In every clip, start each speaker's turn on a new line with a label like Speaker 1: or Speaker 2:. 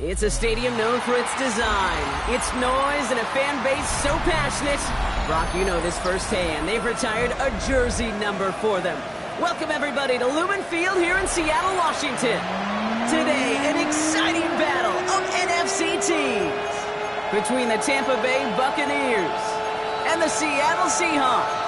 Speaker 1: It's a stadium known for its design, its noise, and a fan base so passionate. Brock, you know this firsthand. They've retired a jersey number for them. Welcome, everybody, to Lumen Field here in Seattle, Washington. Today, an exciting battle of NFC teams between the Tampa Bay Buccaneers and the Seattle Seahawks.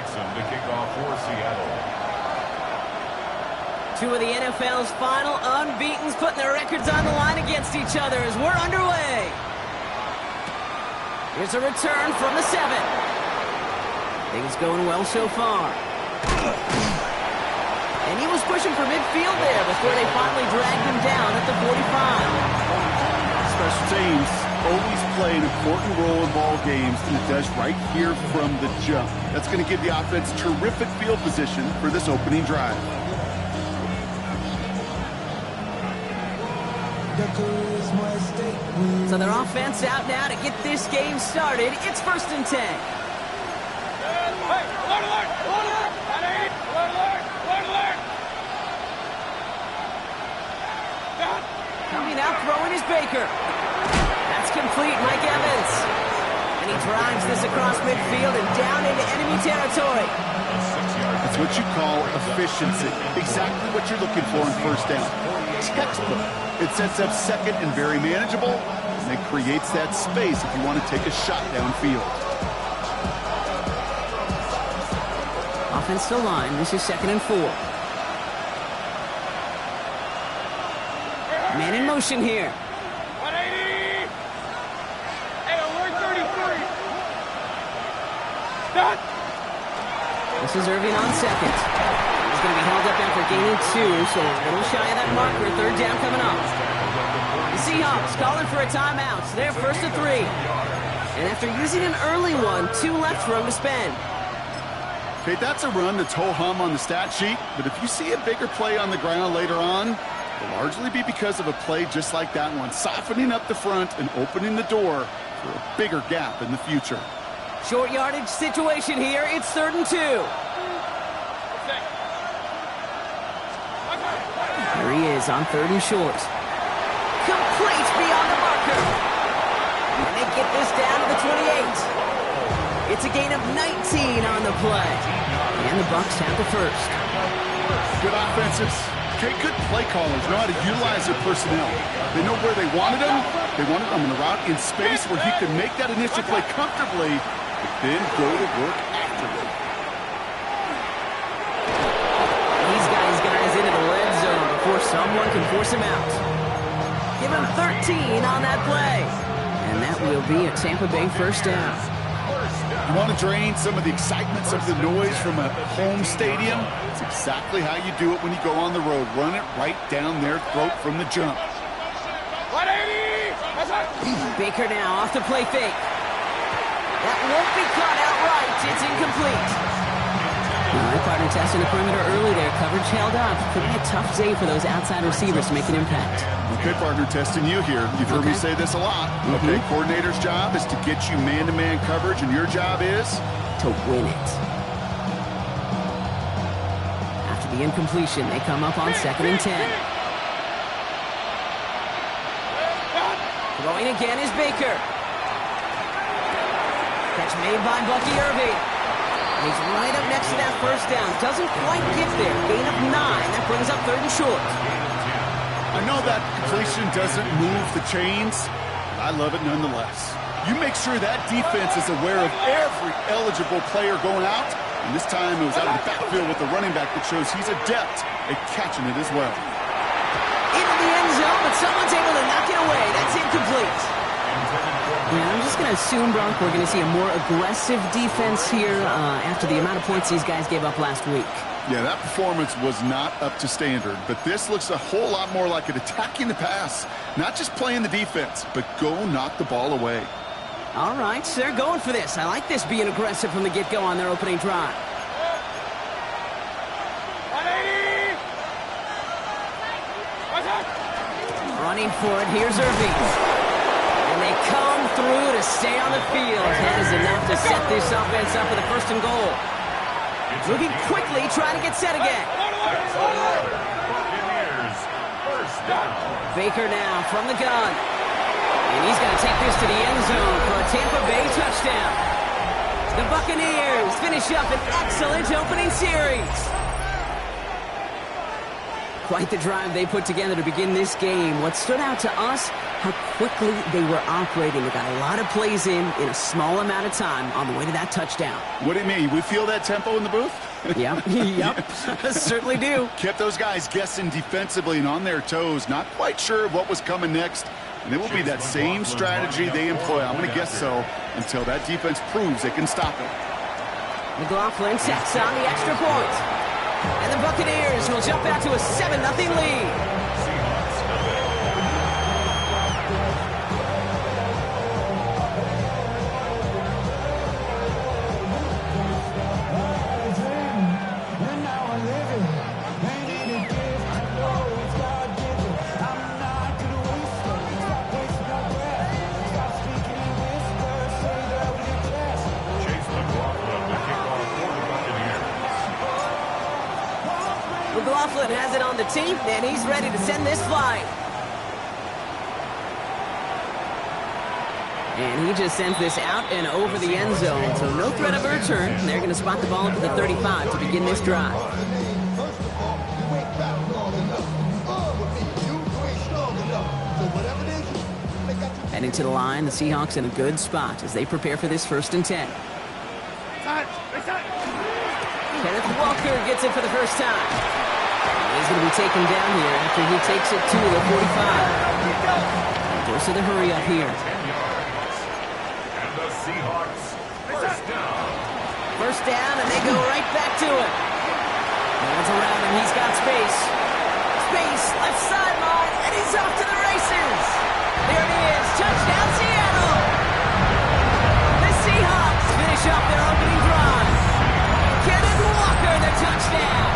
Speaker 2: To kick off for Seattle.
Speaker 1: Two of the NFL's final unbeatens putting their records on the line against each other as we're underway. Here's a return from the 7. Things going well so far. And he was pushing for midfield there before they finally dragged him down at the 45.
Speaker 3: Special teams always play an important role in ball games, and it does right here from the jump. That's going to give the offense terrific field position for this opening drive.
Speaker 1: So their offense out now to get this game started. It's 1st and 10. Coming out throwing is Baker. Complete, Mike Evans. And he drives this across midfield and down into enemy territory.
Speaker 3: That's what you call efficiency. Exactly what you're looking for in first down. Textbook. It sets up second and very manageable, and it creates that space if you want to take a shot downfield.
Speaker 1: Offensive line, this is 2nd and 4. Man in motion here. This is Irving on 2nd. He's going to be held up after gaining 2, so a little shy of that marker. 3rd down coming up. The Seahawks calling for a timeout. So they're 1st and 3. And after using an early one, 2 left for him to spend.
Speaker 3: Okay, that's a run that's ho-hum on the stat sheet, but if you see a bigger play on the ground later on, it'll largely be because of a play just like that one, softening up the front and opening the door for a bigger gap in the future.
Speaker 1: Short yardage situation here. It's 3rd and 2. There he is on 3rd and short. Complete beyond the marker. And they get this down to the 28. It's a gain of 19 on the play. And the Bucs have the 1st.
Speaker 3: Good offensives. Okay, good play callers know how to utilize their personnel. They know where they wanted him. They wanted him in a route in space where he could make that initial play comfortably, but then go to work after it.
Speaker 1: These guys into the red zone before someone can force him out. Give him 13 on that play. And that will be a Tampa Bay 1st down.
Speaker 3: You want to drain some of the excitement, some of the noise from a home stadium? It's exactly how you do it when you go on the road. Run it right down their throat from the jump.
Speaker 1: 180! Baker now off the play fake. That won't be caught outright. It's incomplete. My partner testing the perimeter early there. Coverage held up. Pretty a tough day for those outside receivers to make an impact.
Speaker 3: Okay, partner, testing you here. You've heard me say this a lot. Okay, coordinator's job is to get you man-to-man coverage, and your job is?
Speaker 1: To win it. After the incompletion, they come up on 2nd and 10. Throwing again is Baker. Catch made by Bucky Irving. He's right up next to that first down. Doesn't quite get there. Gain of 9. That brings up 3rd and short.
Speaker 3: I know that completion doesn't move the chains, but I love it nonetheless. You make sure that defense is aware of every eligible player going out, and this time it was out of the backfield with the running back that shows he's adept at catching it as well.
Speaker 1: Into the end zone, but someone's able to knock it away. That's incomplete. Yeah, I'm just going to assume, Brock, we're going to see a more aggressive defense here after the amount of points these guys gave up last week.
Speaker 3: Yeah, that performance was not up to standard, but this looks a whole lot more like it attacking the pass. Not just playing the defense, but go knock the ball away.
Speaker 1: All right, so they're going for this. I like this being aggressive from the get-go on their opening drive. Running for it, here's Irving. And they come through to stay on the field. That is enough to set this offense up with a 1st and goal. Moving quickly, trying to get set again. Baker now from the gun. And he's going to take this to the end zone for a Tampa Bay touchdown. The Buccaneers finish up an excellent opening series. Quite the drive they put together to begin this game. What stood out to us, how quickly they were operating. They got a lot of plays in a small amount of time on the way to that touchdown.
Speaker 3: What do you mean? We feel that tempo in the booth?
Speaker 1: Yep, certainly do.
Speaker 3: Kept those guys guessing defensively and on their toes, not quite sure what was coming next. And it will be that same strategy they employ, I'm going to guess so, until that defense proves they can stop it.
Speaker 1: McLaughlin sets on the extra point. And the Buccaneers will jump out to a 7-0 lead. McLaughlin has it on the tee, and he's ready to send this flying. And he just sends this out and over the end zone, so no threat of a return. They're going to spot the ball up at the 35 to begin this drive. Heading to the line, the Seahawks in a good spot as they prepare for this 1st and 10. Kenneth Walker gets it for the first time. He's going to be taken down here after he takes it to the 45. Goes to the hurry up here.
Speaker 2: And the Seahawks
Speaker 1: First down, and they go right back to it. Hands around him, he's got space. Space, left sideline, and he's off to the races. There it is, touchdown Seattle. The Seahawks finish up their opening drive. Kenneth Walker, the touchdown.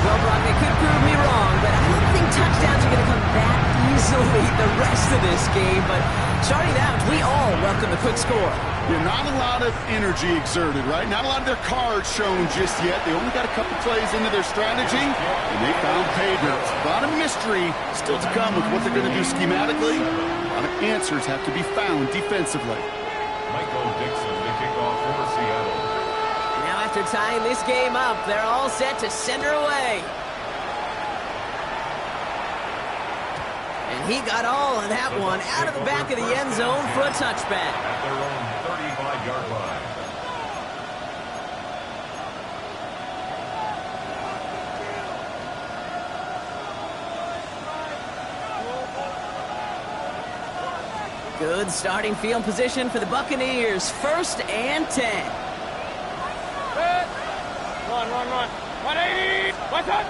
Speaker 1: Well, Brock, they could prove me wrong, but I don't think touchdowns are going to come that easily the rest of this game. But starting out, we all welcome the quick score.
Speaker 3: Yeah, not a lot of energy exerted, right? Not a lot of their cards shown just yet. They only got a couple plays into their strategy, and they found pay dirt. A lot of mystery still to come with what they're going to do schematically. A lot of answers have to be found defensively.
Speaker 2: Michael Dixon, the kickoff for Seattle.
Speaker 1: Now after tying this game up, they're all set to send her away. And he got all of that one out of the back of the end zone for a touchback.
Speaker 2: At their own 35-yard line.
Speaker 1: Good starting field position for the Buccaneers. 1st and 10.
Speaker 4: Run. 180. What's up?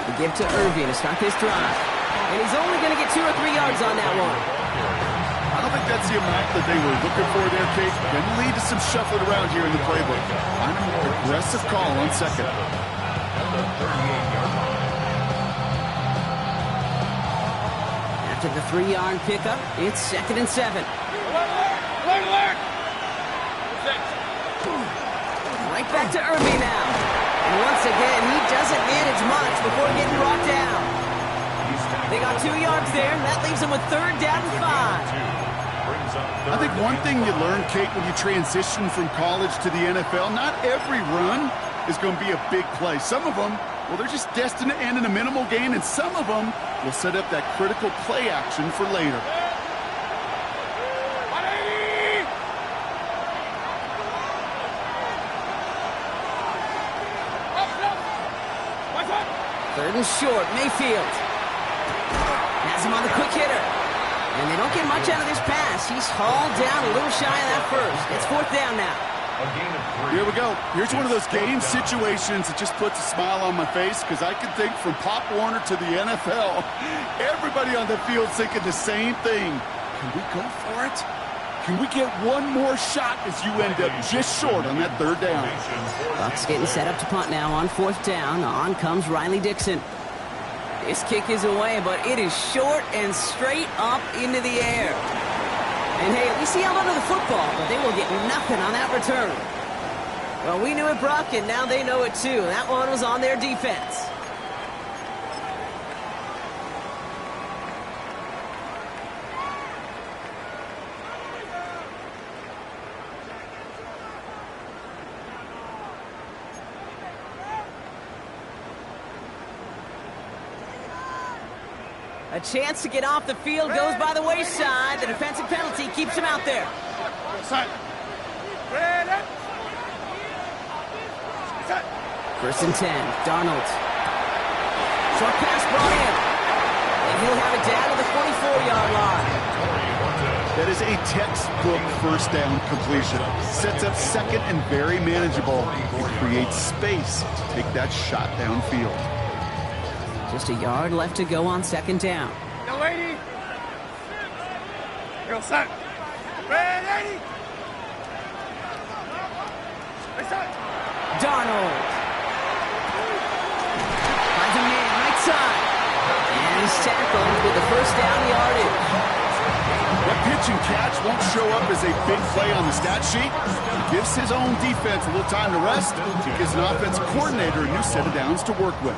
Speaker 1: The give to Irving to start this drive. And he's only going to get 2 or 3 yards on that one.
Speaker 3: I don't think that's the amount that they were looking for there, Kate. Going to lead to some shuffling around here in the playbook. Find a more aggressive call on second.
Speaker 1: After the 3-yard pickup, it's 2nd and 7.
Speaker 4: Alert!
Speaker 1: Right back to Irving now. And once again, he doesn't manage much before getting brought down. They got 2 yards there, and that leaves them with 3rd down and 5.
Speaker 2: brings up
Speaker 3: I think one thing you learn, Kate, when you transition from college to the NFL, not every run is going to be a big play. Some of them, well, they're just destined to end in a minimal gain, and some of them will set up that critical play action for later.
Speaker 4: 180! What's up?
Speaker 1: Third and short, Mayfield. Has him on the quick hitter. And they don't get much out of this pass. He's hauled down a little shy of that first. It's fourth down now.
Speaker 2: a gain of 3.
Speaker 3: Here we go. Here's one of those game situations that just puts a smile on my face because I can think from Pop Warner to the NFL, everybody on the field thinking the same thing. Can we go for it? Can we get one more shot as you end up just short on that third down?
Speaker 1: Bucks getting set up to punt now on fourth down. On comes Riley Dixon. This kick is away, but it is short and straight up into the air. And hey, at least he held onto the football, but they will get nothing on that return. Well, we knew it, Brock, and now they know it too. That one was on their defense. A chance to get off the field goes by the wayside. The defensive penalty keeps him out there. First and 10, Darnold. Short pass brought in. And he'll have it down to the 44-yard line.
Speaker 3: That is a textbook first down completion. Sets up second and very manageable. It creates space to take that shot downfield.
Speaker 1: Just a yard left to go on second down.
Speaker 4: The lady. You're set. Ready.
Speaker 1: Darnold. Finds a man right side. And he's tackled with the first down yardage.
Speaker 3: That pitch and catch won't show up as a big play on the stat sheet. It gives his own defense a little time to rest. It gives an offensive coordinator a new set of downs to work with.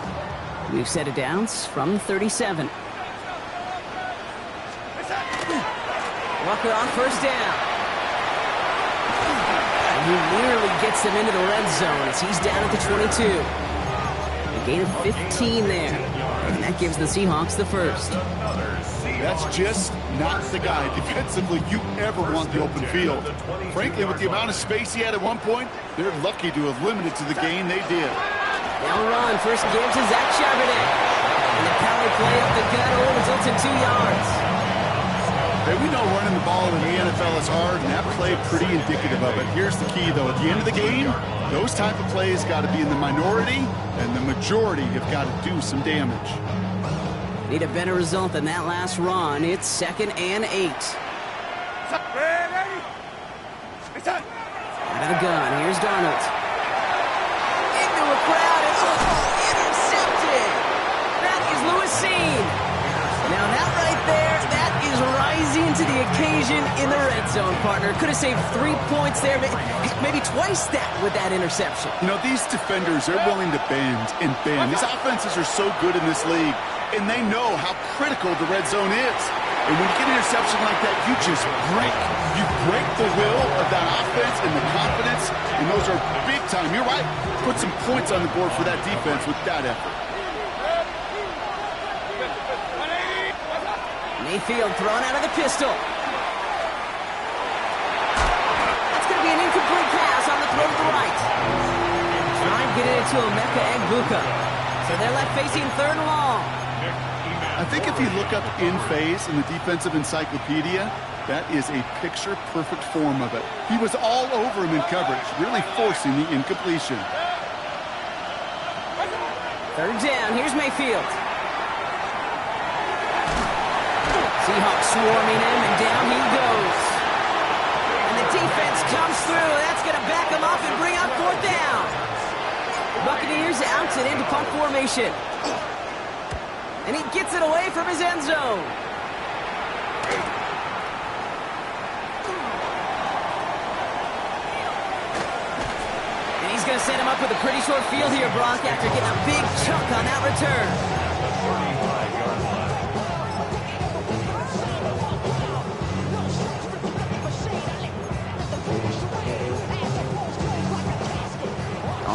Speaker 1: We've set it downs from 37. Walker on first down. And he nearly gets them into the red zone as he's down at the 22. A gain of 15 there. And that gives the Seahawks the first.
Speaker 3: That's just not the guy defensively you ever want the open field. Frankly, with the amount of space he had at one point, they're lucky to have limited to the gain they did.
Speaker 1: Now run, first give to Zach Charbonnet. And the power play up the gut only results in 2 yards.
Speaker 3: Hey, we know running the ball in the NFL is hard, and that play pretty indicative of it. Here's the key, though. At the end of the game, those type of plays got to be in the minority, and the majority have got to do some damage.
Speaker 1: Need a better result than that last run. It's 2nd and 8. Out of the gun, here's Darnold. Into a crowd, and intercepted! That is Lewis Seen. Now that right there, that is rising to the occasion in the red zone, partner. Could have saved 3 points there, maybe twice that with that interception.
Speaker 3: You know, these defenders, they're willing to bend and bend. These offenses are so good in this league, and they know how critical the red zone is. And when you get an interception like that, you just break. You break the will of that offense and the confidence, and those are big time. You're right. Put some points on the board for that defense with that effort.
Speaker 1: Mayfield thrown out of the pistol. That's going to be an incomplete pass on the throw to the right. Trying to get it into Emeka Egbuka. So they're left facing third and long.
Speaker 3: I think if you look up in phase in the defensive encyclopedia, that is a picture-perfect form of it. He was all over him in coverage, really forcing the incompletion.
Speaker 1: Third down, here's Mayfield. Seahawks swarming him, and down he goes. And the defense comes through. That's going to back him up and bring up fourth down. Buccaneers out and into punt formation. And he gets it away from his end zone. And he's going to set him up with a pretty short field here, Brock, after getting a big chunk on that return.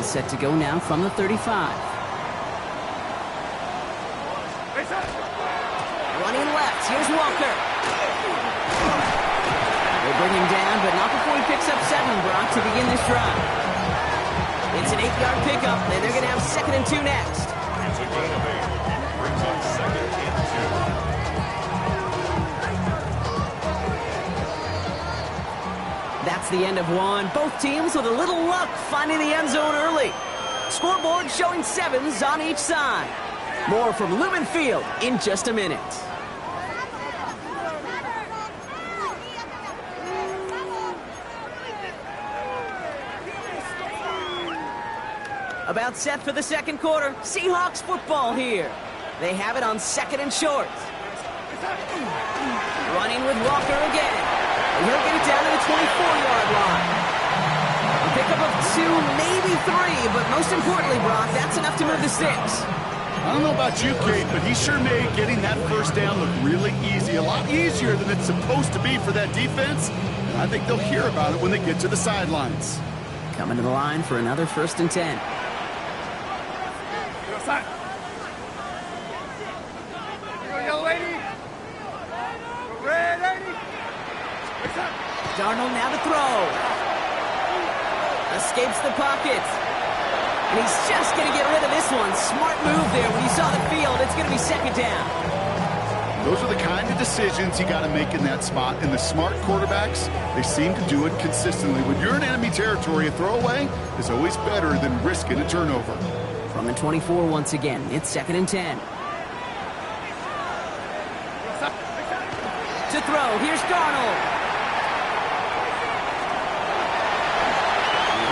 Speaker 1: set to go now from the 35. Running left, here's Walker. They bring him down, but not before he picks up 7, Brock, to begin this drive. It's an 8-yard pickup, and they're going to have 2nd and 2 next.
Speaker 2: It's a gain of 8. Brings up 2nd and 2.
Speaker 1: That's the end of one. Both teams with a little luck finding the end zone early. Scoreboard showing 7s on each side. More from Lumen Field in just a minute. About set for the second quarter. Seahawks football here. They have it on 2nd and short. Running with Walker again. And he'll get it down to the 24-yard line. A pickup of 2, maybe 3, but most importantly, Brock, that's enough to move the sticks.
Speaker 3: I don't know about you, Kate, but he sure made getting that first down look really easy. A lot easier than it's supposed to be for that defense. And I think they'll hear about it when they get to the sidelines.
Speaker 1: Coming to the line for another 1st and 10. Darnold now to throw. Escapes the pocket. And he's just going to get rid of this one. Smart move there when he saw the field. It's going to be 2nd down.
Speaker 3: Those are the kind of decisions you got to make in that spot. And the smart quarterbacks, they seem to do it consistently. When you're in enemy territory, a throwaway is always better than risking a turnover.
Speaker 1: From the 24 once again, it's 2nd and 10. To throw, here's Darnold.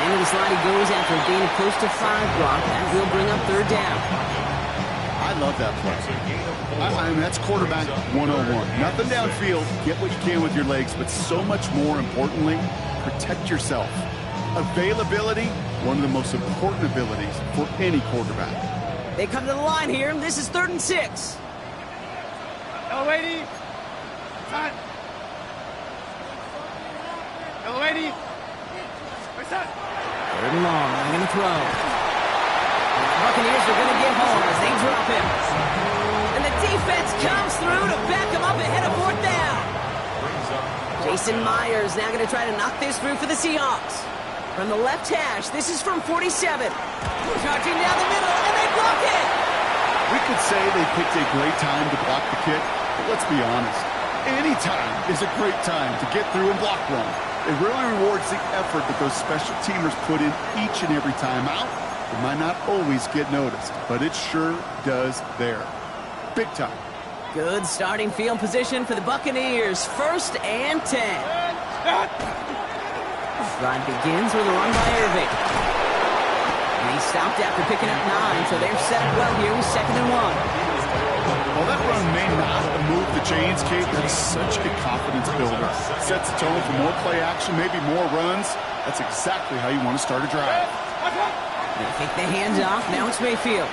Speaker 1: Into the slide he goes after a gain of close to 5, Brock. That will bring up 3rd down.
Speaker 3: I love that play. I mean, that's quarterback 101. Nothing downfield. Get what you can with your legs, but so much more importantly, protect yourself. Availability, one of the most important abilities for any quarterback.
Speaker 1: They come to the line here. This is 3rd and 6.
Speaker 4: Hello, lady. Son. Hello, lady. My son.
Speaker 1: 3rd and long. They're going to throw. The Buccaneers are going to get home as they drop him. And the defense comes through to back him up ahead of 4th down. Jason Myers now going to try to knock this through for the Seahawks. From the left hash, this is from 47. Charging down the middle, and they block it.
Speaker 3: We could say they picked a great time to block the kick, but let's be honest. Any time is a great time to get through and block one. It really rewards the effort that those special teamers put in each and every time out. It might not always get noticed, but it sure does there. Big time.
Speaker 1: Good starting field position for the Buccaneers. 1st and 10. Drive begins with a run by Irving. And he stopped after picking up 9, so they're set up well here with 2nd and 1.
Speaker 3: Well, that run may not have moved the chains, Kate. That's such a confidence builder. Sets the tone for more play action, maybe more runs. That's exactly how you want to start a drive.
Speaker 1: They take the hands off. Now it's Mayfield.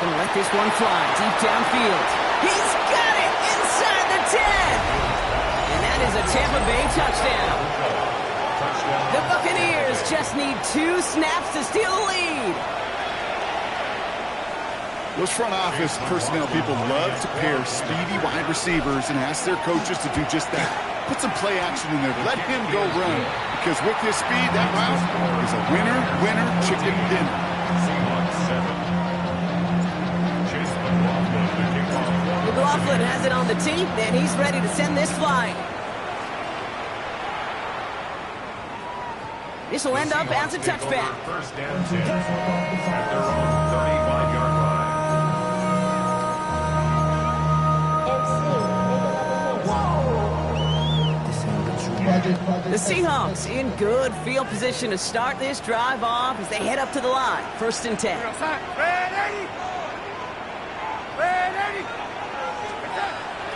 Speaker 1: Gonna let this one fly deep downfield. He's got it inside the 10. And that is a Tampa Bay touchdown. The Buccaneers just need 2 snaps to steal the lead.
Speaker 3: Those front office personnel people love to pair speedy wide receivers and ask their coaches to do just that. Put some play action in there. Let him go run. Because with his speed, that route is a winner, winner, chicken dinner.
Speaker 1: McLaughlin has it on the tee, and he's ready to send this flying. This will end up as a touchback.
Speaker 2: 1st and 10 at their own 35-yard line.
Speaker 1: The Seahawks in good field position to start this drive off as they head up to the line. 1st and 10.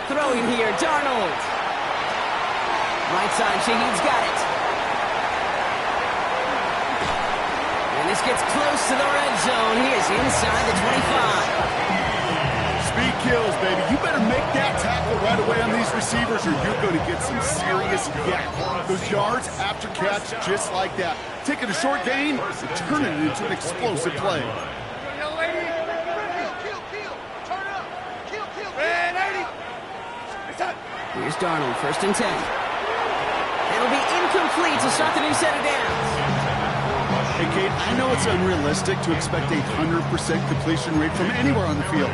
Speaker 1: Throwing here, Darnold. Right side, Shaheed's got it. And this gets close to the red zone. He is inside the 25.
Speaker 3: Speed kills, baby. You better make that tackle right. right away on these receivers or you're going to get some serious yak. Those yards after catch just like that. Taking a short gain and turning it into an explosive play.
Speaker 4: Young lady. Turn up. Red 80. It's up.
Speaker 1: Here's Darnold, 1st and 10. It'll be incomplete to start the new set of downs.
Speaker 3: Hey, Kate, I know it's unrealistic to expect a 100% completion rate from anywhere on the field.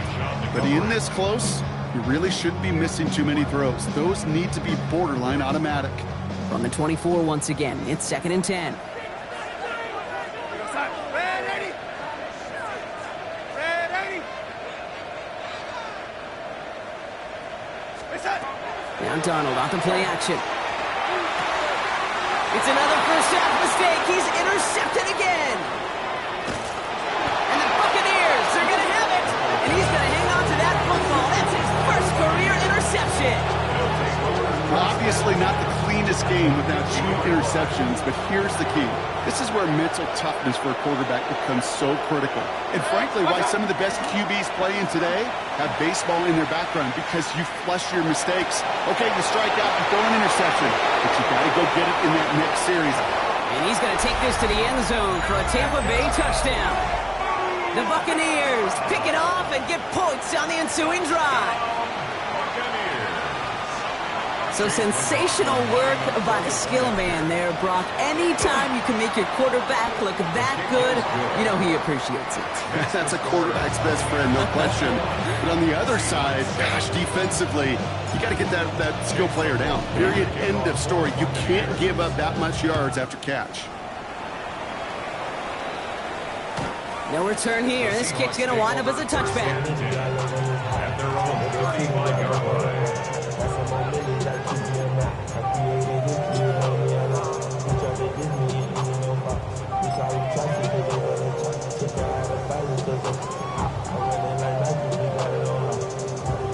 Speaker 3: But in this close, you really shouldn't be missing too many throws. Those need to be borderline automatic.
Speaker 1: From the 24 once again, it's 2nd and 10.
Speaker 4: Red 80. Red 80. It's up.
Speaker 1: Now Darnold off the play action. It's another first half mistake. He's intercepted again. And the Buccaneers are going to have it. And he's going to hang on to that football. That's his first career interception.
Speaker 3: Well, obviously not the cleanest game without 2 interceptions, but here's the key. This is where mental toughness for a quarterback becomes so critical. And frankly, why some of the best QBs playing today have baseball in their background, because you flush your mistakes. Okay, you strike out and throw an interception, but you got to go get it in that next series.
Speaker 1: And he's going to take this to the end zone for a Tampa Bay touchdown. The Buccaneers pick it off and get points on the ensuing drive. So sensational work by the skill man there, Brock. Anytime you can make your quarterback look that good, you know he appreciates it.
Speaker 3: That's a quarterback's best friend, no question. But on the other side, gosh, defensively, you got to get that skill player down. Period. End of story. You can't give up that much yards after catch.
Speaker 1: No return here. This kick's going to wind up as a touchback.
Speaker 2: At their own 35-yard line.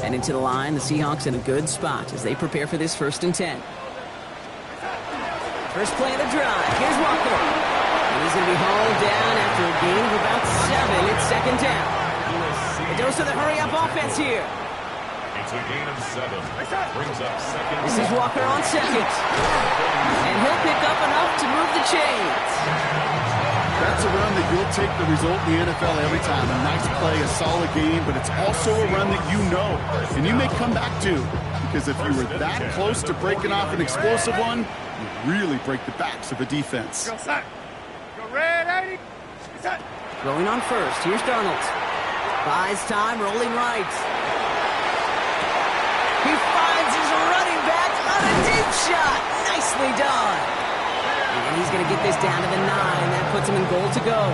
Speaker 1: And into the line, the Seahawks in a good spot as they prepare for this 1st and 10. First play of the drive. Here's Walker. And he's going to be hauled down after a gain of about 7. It's 2nd down. A dose of the hurry-up offense here.
Speaker 2: It's a gain of 7. Brings up 2nd.
Speaker 1: This is Walker on 2nd. And he'll pick up enough to move the chains.
Speaker 3: That's a run that you'll take the result in the NFL every time. A nice play, a solid game, but it's also a run that you know, and you may come back to, because if you were that close to breaking off an explosive one, you really break the backs of a defense.
Speaker 4: Go set. Go red 80. It's up.
Speaker 1: Throwing on 1st. Here's Darnold. Buys time, rolling right. He finds his running back on a deep shot. Nicely done. And he's going to get this down to the 9. That puts him in goal to go.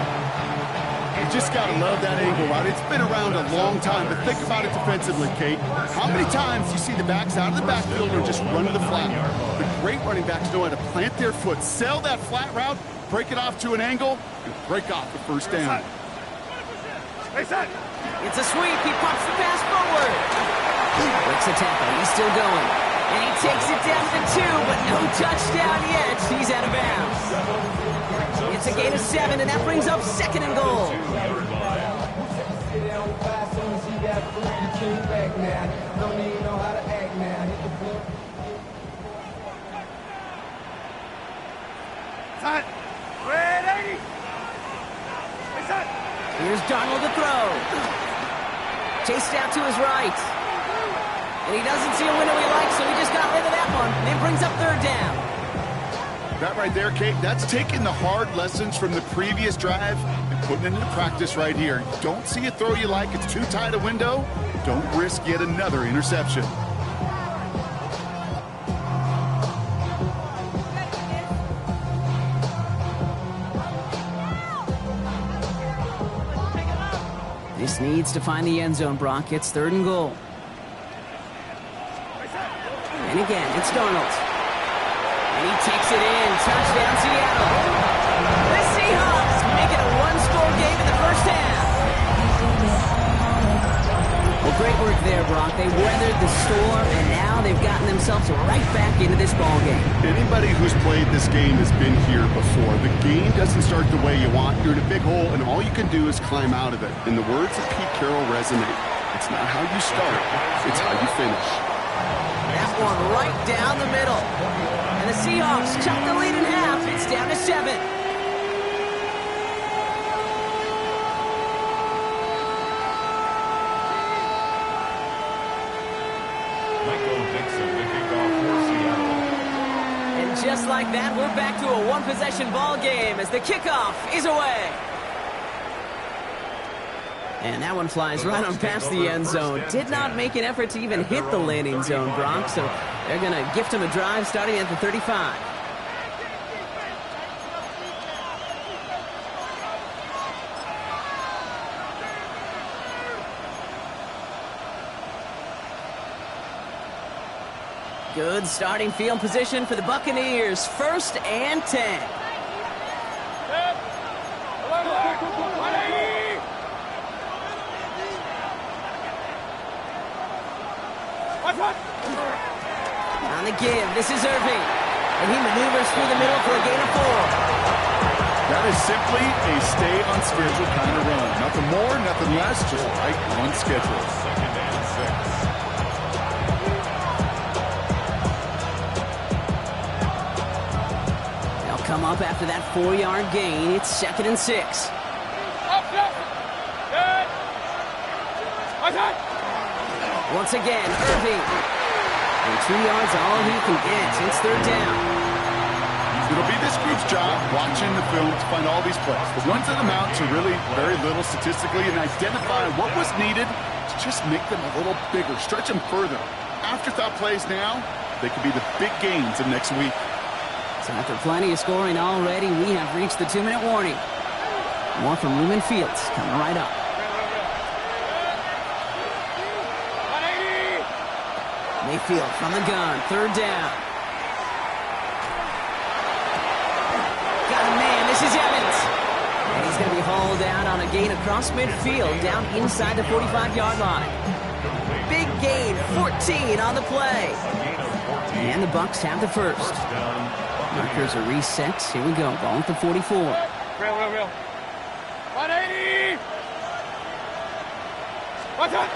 Speaker 3: You just got to love that angle route. It's been around a long time, but think about it defensively, Kate. How many times do you see the backs out of the backfield or just run to the flat? The great running backs know how to plant their foot, sell that flat route, break it off to an angle, and break off the 1st down.
Speaker 4: It's up.
Speaker 1: It's a sweep. He pops the pass forward. Breaks the tackle. He's still going. And he takes it down to the 2, but no touchdown yet. He's out of bounds. It's a gain of 7, and that brings up 2nd and goal.
Speaker 4: Set. Red 80. It's up.
Speaker 1: Here's Darnold to throw. Chased out to his right. And he doesn't see a window he likes, so he just got rid of that one. And it brings up 3rd down.
Speaker 3: That right there, Kate, that's taking the hard lessons from the previous drive and putting it into practice right here. Don't see a throw you like, it's too tight a window. Don't risk yet another interception.
Speaker 1: This needs to find the end zone, Brock. It's 3rd and goal. And again, it's Darnold. And he takes it in. Touchdown, Seattle. The Seahawks make it a 1-score game in the 1st half. Well, great work there, Brock. They weathered the storm, and now they've gotten themselves right back into this ball game.
Speaker 3: Anybody who's played this game has been here before. The game doesn't start the way you want. You're in a big hole, and all you can do is climb out of it. And the words of Pete Carroll resonate. It's not how you start, it's how you finish.
Speaker 1: That one right down the middle. And the Seahawks cut the lead in half. It's down to 7. Just like that, we're back to a one-possession ball game as the kickoff is away. And that one flies right on past the end zone. Did not make an effort to even hit the landing zone, Brock, so they're going to gift him a drive starting at the 35. Good starting field position for the Buccaneers. 1st and 10. On the give, this is Irving. And he maneuvers through the middle for a gain of 4.
Speaker 3: That is simply a stay on schedule kind of run. Nothing more, nothing less, just right on schedule.
Speaker 2: 2nd and 6.
Speaker 1: Come up after that 4-yard gain. It's 2nd and 6. Once again, Irving. And 2 yards all he can get. It's 3rd down.
Speaker 3: It'll be this group's job watching the film to find all these plays. The ones that amount to really very little statistically and identify what was needed to just make them a little bigger, stretch them further. Afterthought plays now, they could be the big gains of next week.
Speaker 1: So after plenty of scoring already, we have reached the 2-minute warning. More from Lumen Fields coming right up. Mayfield from the gun, 3rd down. Got a man, this is Evans. And he's going to be hauled down on a gain across midfield, down inside the 45-yard line. Big gain, 14 on the play. And the Bucs have the first. Markers are reset. Here we go. Ball at the 44.
Speaker 4: Real. 180! Watch out!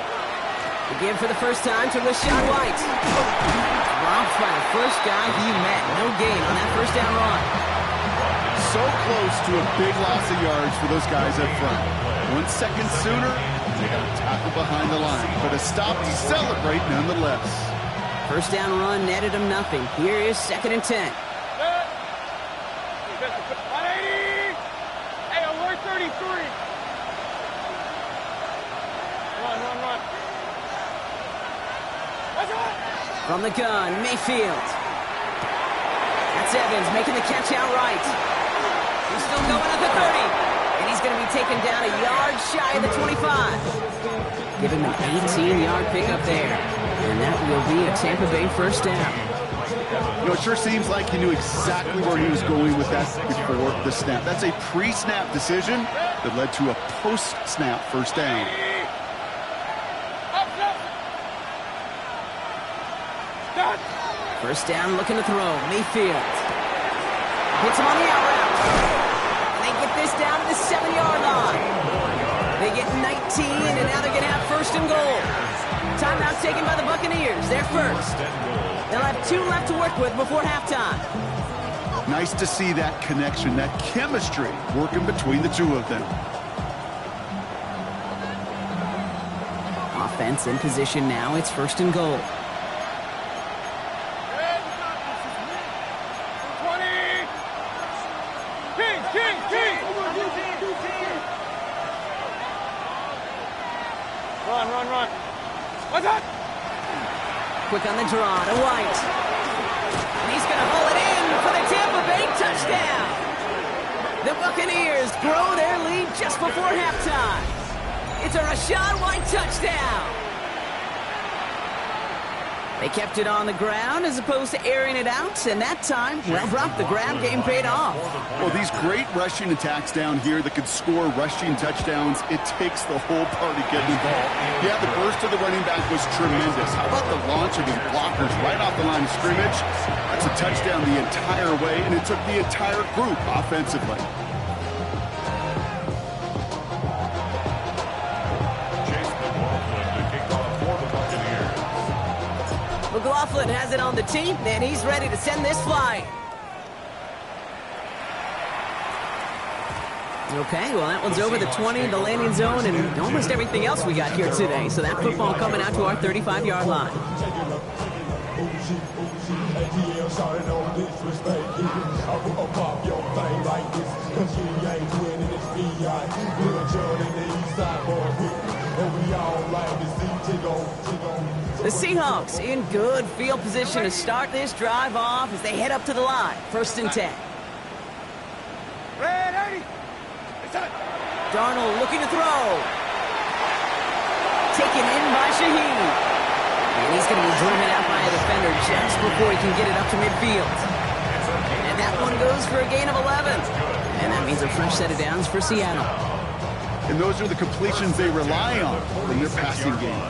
Speaker 1: Again for the first time to Rashawn White. Dropped by the first guy he met. No gain on that 1st down run.
Speaker 3: So close to a big loss of yards for those guys up front. 1 second sooner, they got a tackle behind the line. But a stop to celebrate nonetheless.
Speaker 1: 1st down run netted him nothing. Here is 2nd and 10.
Speaker 4: 180! Hey, alert 33! Run.
Speaker 1: From the gun, Mayfield. That's Evans making the catch outright. He's still going at the 30. And he's going to be taken down a yard shy of the 25. Give him an 18-yard pickup there. And that will be a Tampa Bay 1st down.
Speaker 3: You know, it sure seems like he knew exactly where he was going with that before the snap. That's a pre-snap decision that led to a post-snap 1st down.
Speaker 1: First down, looking to throw. Mayfield. Hits him on the out route. And they get this down to the 7-yard line. They get 19, and now they're going to have 1st and goal. Timeout taken by the Buccaneers. They're first. They'll have 2 left to work with before halftime.
Speaker 3: Nice to see that connection, that chemistry working between the two of them.
Speaker 1: Offense in position now. It's 1st and goal.
Speaker 4: Run. What's that?
Speaker 1: Quick on the draw to White. And he's going to haul it in for the Tampa Bay touchdown. The Buccaneers grow their lead just before halftime. It's a Rashawn White touchdown. They kept it on the ground as opposed to airing it out, and that time, well, Brock, the ground game paid off.
Speaker 3: Well, these great rushing attacks down here that could score rushing touchdowns, it takes the whole party getting involved. Yeah, the burst of the running back was tremendous. How about the launch of his blockers right off the line of scrimmage? That's a touchdown the entire way, and it took the entire group offensively.
Speaker 1: McLaughlin has it on the tee, and he's ready to send this flying. Okay, well, that one's over the 20, the landing zone, and almost everything else we got here today. So that football coming out to our 35-yard line. The Seahawks in good field position to start this drive off as they head up to the line. 1st and 10. Darnold looking to throw. Taken in by Shaheed. And he's going to be driven out by a defender just before he can get it up to midfield. And that one goes for a gain of 11. And that means a fresh set of downs for Seattle.
Speaker 3: And those are the completions they rely on in their passing game.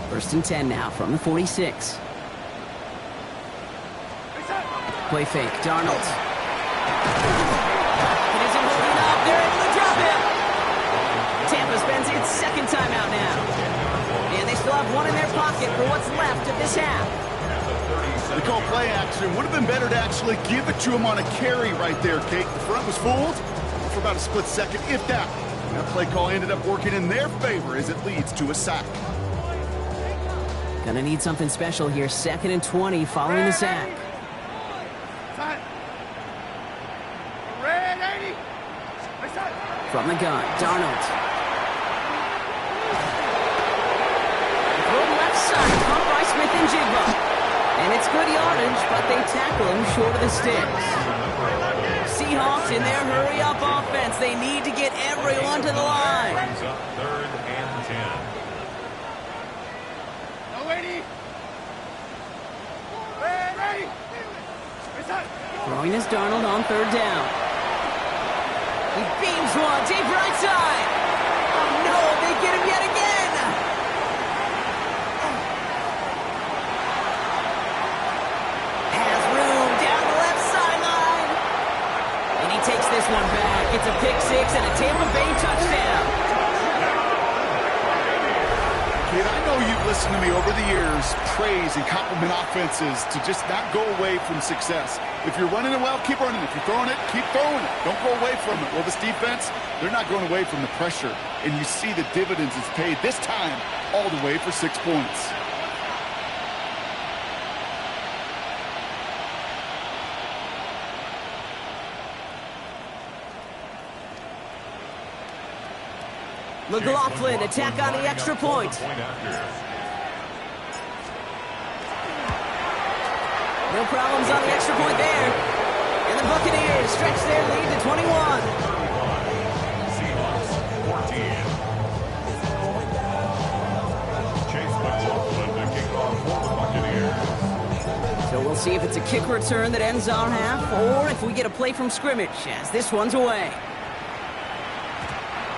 Speaker 1: 1st and 10 now from the 46. Play fake, Darnold. It isn't holding up. They're able to drop him. Tampa spends its 2nd timeout now. And they still have one in their pocket for what's left of this half.
Speaker 3: They call play action. Would have been better to actually give it to him on a carry right there, Kate. The front was fooled for about a split second, if that. That play call ended up working in their favor as it leads to a sack.
Speaker 1: Gonna need something special here. 2nd and 20 following the sack. From the gun, Darnold. Throw left side, caught by Smith and Jigba. And it's good yardage, but they tackle him short of the sticks. Seahawks in their hurry-up offense. They need to get everyone to the line.
Speaker 2: 3rd and 10.
Speaker 1: Throwing is Darnold on 3rd down. He beams one, deep right side. Oh no, they get him yet again. Has room down the left sideline. And he takes this one back. It's a pick 6 and a Tampa Bay touchdown.
Speaker 3: Kid, I know you've listened to me over the years praise and compliment offenses to just not go away from success. If you're running it well, keep running it. If you're throwing it, keep throwing it. Don't go away from it. Well, this defense, they're not going away from the pressure. And you see the dividends it's paid this time all the way for 6 points.
Speaker 1: McLaughlin attack on the extra point. No problems on the extra point there. And the Buccaneers stretch their lead to 21.
Speaker 2: Seahawks 14. Chase McLaughlin to kick off for the Buccaneers.
Speaker 1: So we'll see if it's a kick return that ends our half, or if we get a play from scrimmage, as this one's away.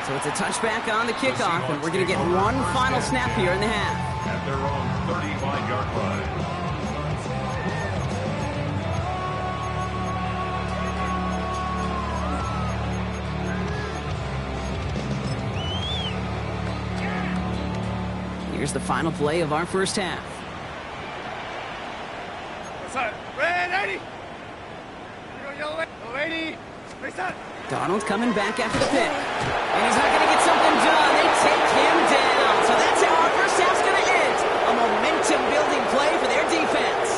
Speaker 1: So it's a touchback on the kickoff, and we're going to get one final snap here in the half.
Speaker 2: At their own 35-yard line.
Speaker 1: Here's the final play of our first half. Darnold's coming back after the pick. And he's not going to get something done. They take him down. So that's how our first half's going to end. A momentum-building play for their defense.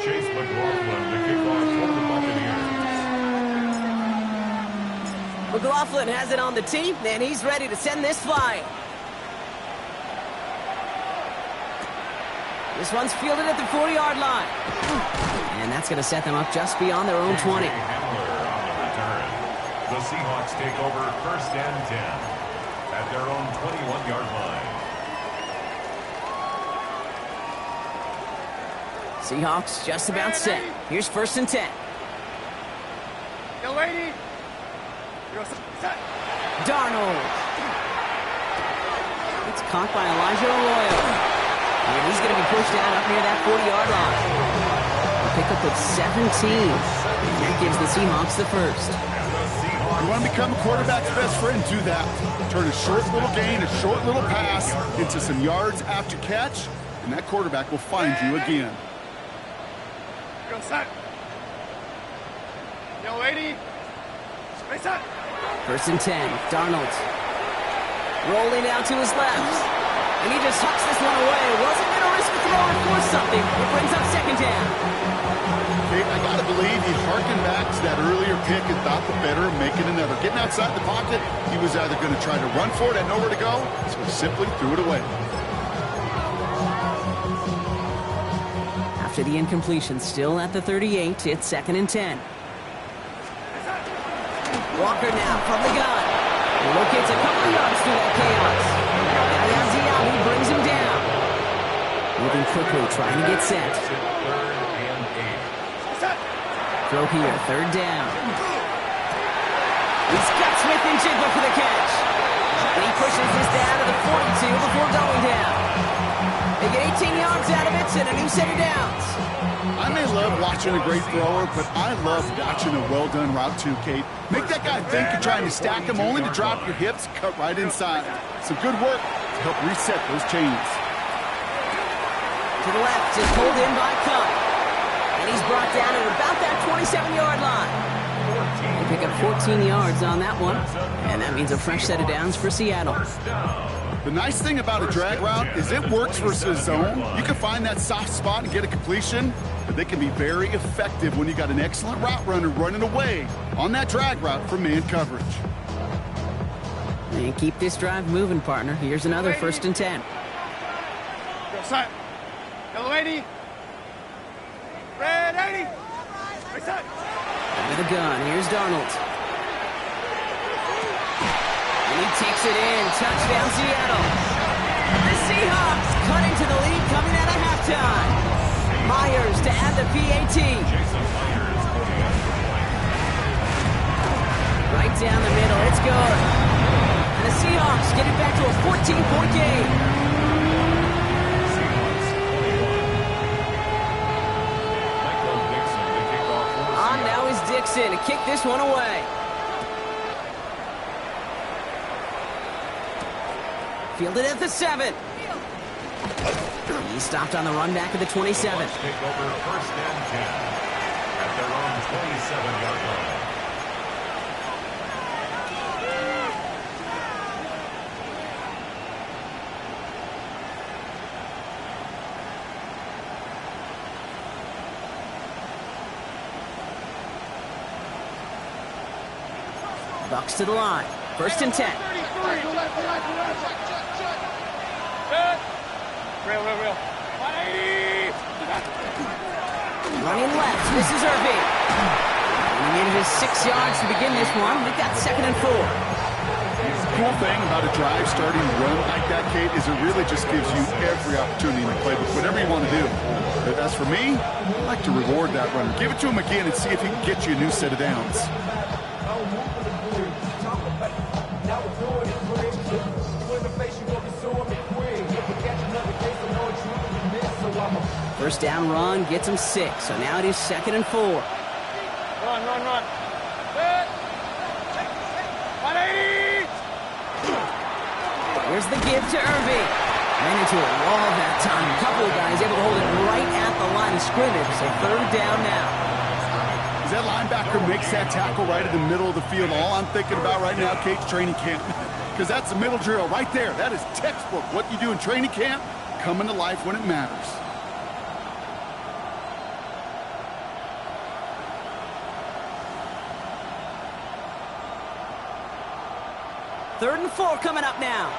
Speaker 2: Chase McLaughlin to kick off for the Buccaneers.
Speaker 1: McLaughlin has it on the tee, and he's ready to send this flying. This one's fielded at the 40-yard line. And that's going to set them up just beyond their own 20.
Speaker 2: Handler on the return. The Seahawks take over 1st and 10 at their own 21-yard line.
Speaker 1: Seahawks just about set. Here's 1st and 10. Darnold. It's caught by Elijah Arroyo. And he's going to be pushed out up near that 40-yard line. A pickup of 17. And that gives the Seahawks the first.
Speaker 3: You want to become a quarterback's best friend, do that. Turn a short little gain, a short little pass into some yards after catch, and that quarterback will find you again.
Speaker 4: Go set. Yo, lady. Space up.
Speaker 1: First and 10, Darnold. Rolling out to his left. And he just hucks this one away. Wasn't going to risk a throw and force something. It brings up second down.
Speaker 3: Okay, I got to believe he harkened back to that earlier pick and thought the better of making another. Getting outside the pocket, he was either going to try to run for it and nowhere to go, so he simply threw it away.
Speaker 1: After the incompletion, still at the 38, it's second and 10. Walker now from the gun. He locates a couple of yards through that chaos. TBvzSEA brings him down. Moving quickly, trying to get set. Throw here, third down. He's got Smith and Jigba for the catch. And he pushes this down to the 42 before going down. They get 18 yards out of it and a new set of downs.
Speaker 3: I may love watching a great thrower, but I love watching a well-done route too, Kate. Make that guy think you're trying to stack him only to drop your hips, cut right inside. Some good work to help reset those chains.
Speaker 1: To the left is pulled in by Cup. And he's brought down at about that 27-yard line. They pick up 14 yards on that one. And that means a fresh set of downs for Seattle.
Speaker 3: The nice thing about a drag route is it works versus zone. You can find that soft spot and get a completion, but they can be very effective when you got an excellent route runner running away on that drag route from man coverage.
Speaker 1: And keep this drive moving, partner. Here's another first and 10.
Speaker 4: Go set. Yellow 80. Red 80. Space up.
Speaker 1: With a gun, here's Darnold. And he takes it in. Touchdown, Seattle. The Seahawks cutting to the lead coming out of halftime. Myers to add the PAT. Right down the middle. It's good. And the Seahawks get it back to a 14-point game. On now is Dixon to kick this one away. Fielded at the 7. He stopped on the run back at the 27.
Speaker 2: Take over first and 10 at their own 27-yard line.
Speaker 1: Bucks to the line. First and 10.
Speaker 4: Real. 180.
Speaker 1: Running left. This is Irving. And he manages 6 yards to begin this one. We've got second and 4.
Speaker 3: The cool thing about a drive starting to run like that, Kate, is it really just gives you every opportunity to play with whatever you want to do. But as for me, I like to reward that runner. Give it to him again and see if he can get you a new set of downs.
Speaker 1: First down run gets him 6. So now it is second and 4.
Speaker 4: Run. 180.
Speaker 1: Here's the give to Irving. Ran into a wall that time. A couple of guys able to hold it right at the line of scrimmage. So third down now.
Speaker 3: As that linebacker makes that tackle right in the middle of the field, all I'm thinking about right now, Kate's training camp. Because that's the middle drill right there. That is textbook. What you do in training camp, coming to life when it matters.
Speaker 1: Third and 4 coming up now.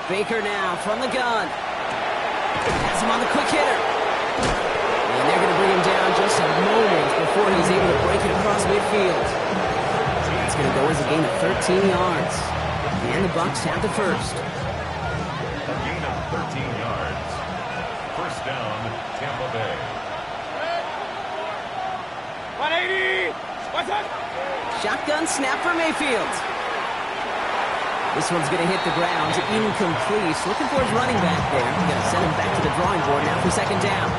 Speaker 1: Baker now from the gun. Has him on the quick hitter. And they're going to bring him down just a moment before he's able to break it across midfield. It's going to go as a gain of 13 yards. And the Bucks have the first.
Speaker 2: A gain of 13 yards. First down, Tampa Bay.
Speaker 4: 180. What's up?
Speaker 1: Shotgun snap for Mayfield. This one's going to hit the ground. Incomplete. Looking for his running back there. Going to send him back to the drawing board now for second down.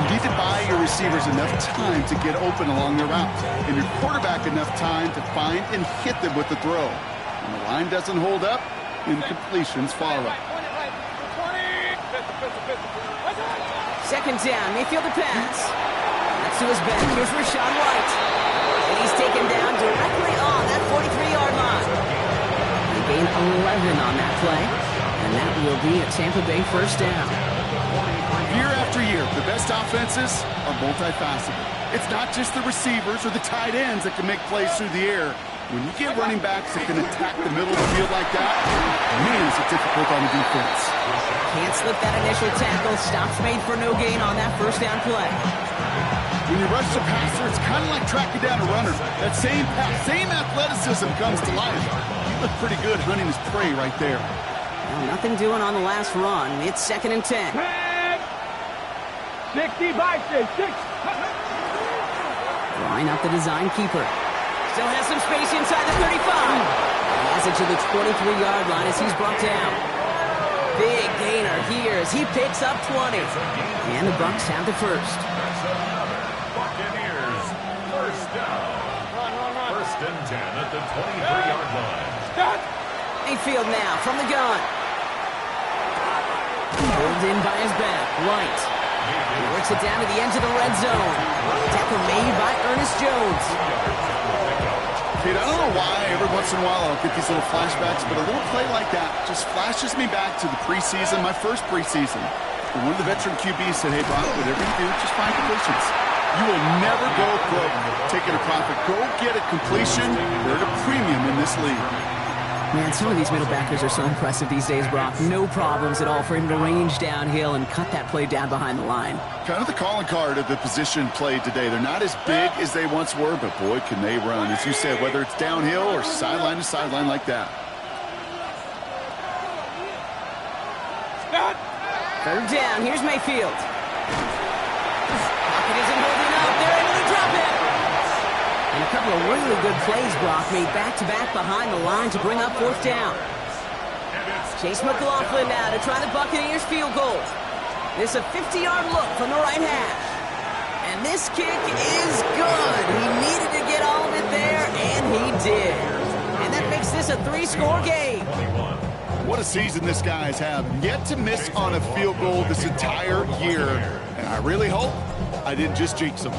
Speaker 3: You need to buy your receivers enough time to get open along their route, and your quarterback enough time to find and hit them with the throw. When the line doesn't hold up, incompletions follow.
Speaker 1: Second down, Mayfield to pass. That's to his back. Here's Rashawn White. And he's taken down directly on that 43-yard line. They gain 11 on that play, and that will be a Tampa Bay first down.
Speaker 3: Year after year, the best offenses are multifaceted. It's not just the receivers or the tight ends that can make plays through the air. When you get running backs that can attack the middle of the field like that, man, is it difficult on the defense.
Speaker 1: Can't slip that initial tackle. Stops made for no gain on that first down play.
Speaker 3: When you rush the passer, it's kind of like tracking down a runner. That same athleticism comes to life. You look pretty good hunting his prey right there.
Speaker 1: Well, nothing doing on the last run. It's 2nd and 10.
Speaker 4: 60 by 6.
Speaker 1: Line up the design keeper. Still has some space inside the 35. He has it to the 23-yard line as he's brought down. Big gainer here as he picks up 20. And the Bucs have the first.
Speaker 2: Buccaneers, first down. First and 10 at the 23-yard line.
Speaker 4: Stop.
Speaker 1: Mayfield now from the gun. Pulled in by his back. White. He works it down to the edge of the red zone. Tackle made by Ernest Jones.
Speaker 3: Kate, I don't know why every once in a while I'll get these little flashbacks, but a little play like that just flashes me back to the preseason, my first preseason. And one of the veteran QBs said, hey, Brock, whatever you do, just find completions. You will never go broke taking a profit. Go get a completion. They're at a premium in this league.
Speaker 1: Man, some of these middle backers are so impressive these days, Brock. No problems at all for him to range downhill and cut that play down behind the line.
Speaker 3: Kind of the calling card of the position played today. They're not as big as they once were, but boy, can they run. As you said, whether it's downhill or sideline to sideline like that.
Speaker 1: Third down, here's Mayfield. Pocket isn't holding up. They're able to drop it. And a couple of really good plays, Brock, made back-to-back behind the line to bring up fourth down. Chase McLaughlin now to try the Buccaneers field goal. This is a 50-yard look from the right hash. And this kick is good. He needed to get all of it there, and he did. And that makes this a 3-score game.
Speaker 3: What a season this guy's having. Yet to miss on a field goal this entire year. And I really hope I didn't just jinx him.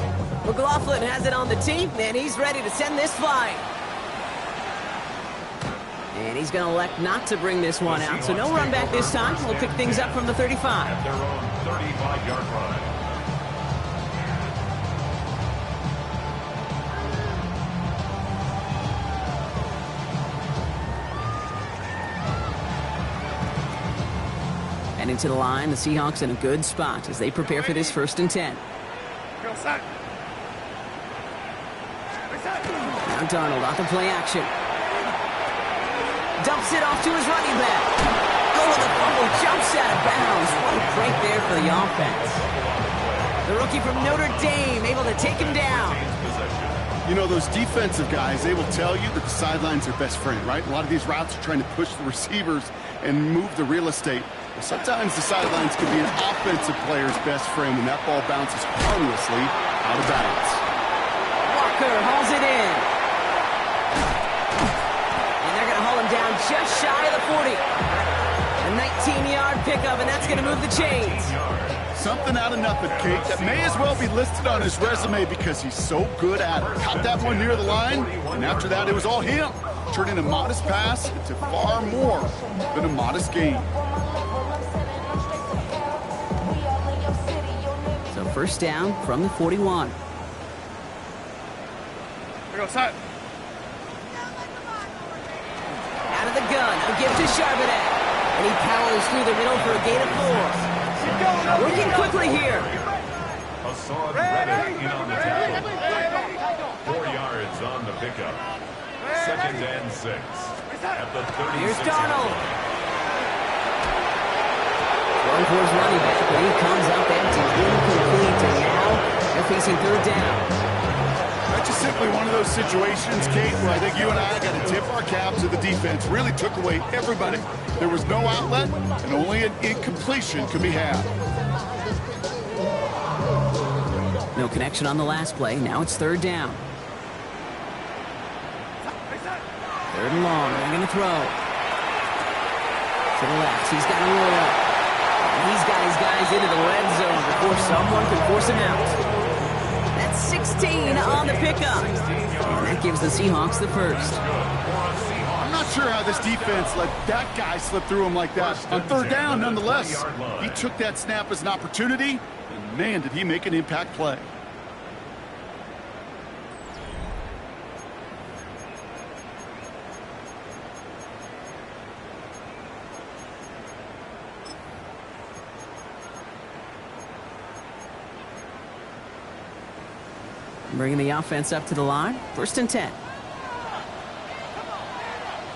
Speaker 1: McLaughlin has it on the tee, and he's ready to send this flying. And he's going to elect not to bring this one out, so no run back this time. We'll pick things up from the 35.
Speaker 2: At their own 35-yard line.
Speaker 1: And into the line, the Seahawks in a good spot as they prepare for this 1st and 10. Now Darnold off the play action. Dumps it off to his running back. Oh, and the fumble jumps out of bounds. What a break there for the offense. The rookie from Notre Dame able to take him down.
Speaker 3: You know, those defensive guys, they will tell you that the sideline's their best friend, right? A lot of these routes are trying to push the receivers and move the real estate. Well, sometimes the sidelines can be an offensive player's best friend when that ball bounces harmlessly out of bounds.
Speaker 1: Walker hauls it in. And they're going to haul him down just shy of the 40. A 19-yard pickup, and that's going to move the chains.
Speaker 3: Something out of nothing, Kate, that may as well be listed on his resume because he's so good at it. Caught that one near the line, and after that, it was all him. Turning a modest pass into far more than a modest gain.
Speaker 1: So first down from the 41.
Speaker 4: Out
Speaker 1: Out of the gun, a give to Charbonnet. And he powers through the middle for a gain of 4. Working quickly here.
Speaker 2: Hassan Reddick in on the tackle. 4 yards on the pickup. 2nd and 6. At the 36.
Speaker 1: Here's Darnold. Throwing for his running back, but he comes up empty. Incomplete, and now they're facing third down.
Speaker 3: simply one of those situations, Kate, where I think you and I got to tip our cap to the defense. Really took away everybody. There was no outlet, and only an incompletion could be had.
Speaker 1: No connection on the last play. Now it's third down. Third and long. They're going to throw. To the left. He's got a roll up. He's got his guys into the red zone before someone can force him out. That's 16 on the pickup. And that gives the Seahawks the first.
Speaker 3: I'm not sure how this defense let that guy slip through him like that. On third down, nonetheless, he took that snap as an opportunity, and man, did he make an impact play.
Speaker 1: Bringing the offense up to the line. First and 10.
Speaker 4: Here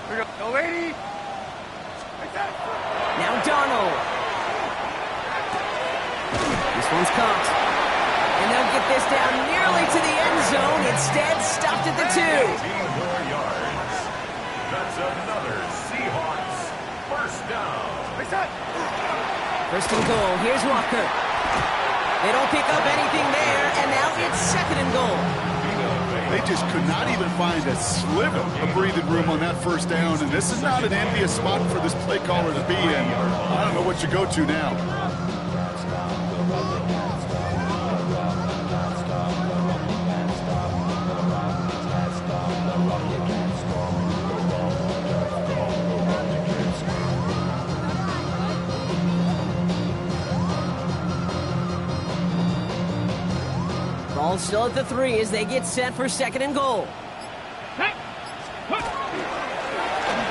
Speaker 4: we go. Go, lady.
Speaker 1: Now Donald. This one's caught. And they'll get this down nearly to the end zone. Instead, stopped at the 2.
Speaker 2: 18 more yards. That's another Seahawks first down.
Speaker 1: First and goal. Here's Walker. They don't pick up anything there, and now it's second and goal.
Speaker 3: They just could not even find a sliver of breathing room on that first down, and this is not an envious spot for this play caller to be in. I don't know what you go to now.
Speaker 1: Ball still at the 3 as they get set for second and goal.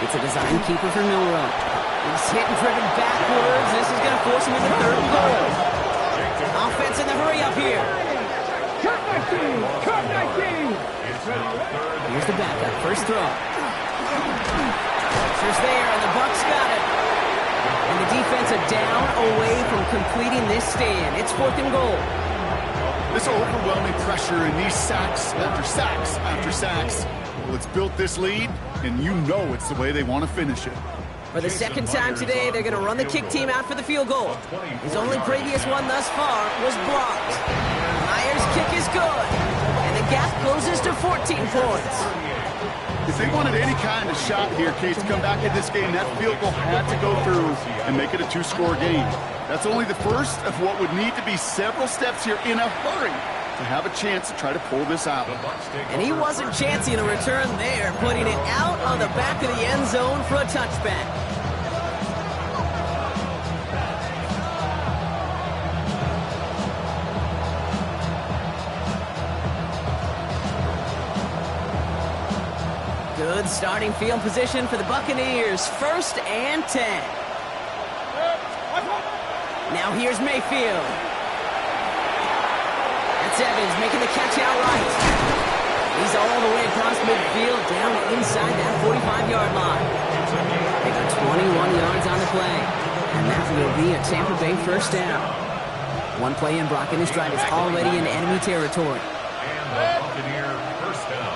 Speaker 1: It's a design keeper for Milrow. He's hit and driven backwards. This is going to force him into third and goal. Offense in the hurry up here. Here's the backup. First throw. Pressure's there, and the Bucs got it. And the defense are down away from completing this stand. It's fourth and goal.
Speaker 3: This overwhelming pressure and these sacks after sacks after sacks. Well, it's built this lead, and you know it's the way they want to finish it.
Speaker 1: For the second time today, they're going to run the kick team out for the field goal. His only previous one thus far was blocked. Myers' kick is good, and the gap closes to 14 points.
Speaker 3: If they wanted any kind of shot here, Case, to come back in this game, that field goal had to go through and make it a 2-score game. That's only the first of what would need to be several steps here in a hurry to have a chance to try to pull this out.
Speaker 1: And he wasn't chancing a return there, putting it out on the back of the end zone for a touchback. Good starting field position for the Buccaneers. First and 10. Now here's Mayfield. That's Evans making the catch outright. He's all the way across midfield, down inside that 45-yard line. They got 21 yards on the play. And that will be a Tampa Bay first down. One play in, Brock and his drive is already in enemy territory.
Speaker 2: And the Buccaneer first down.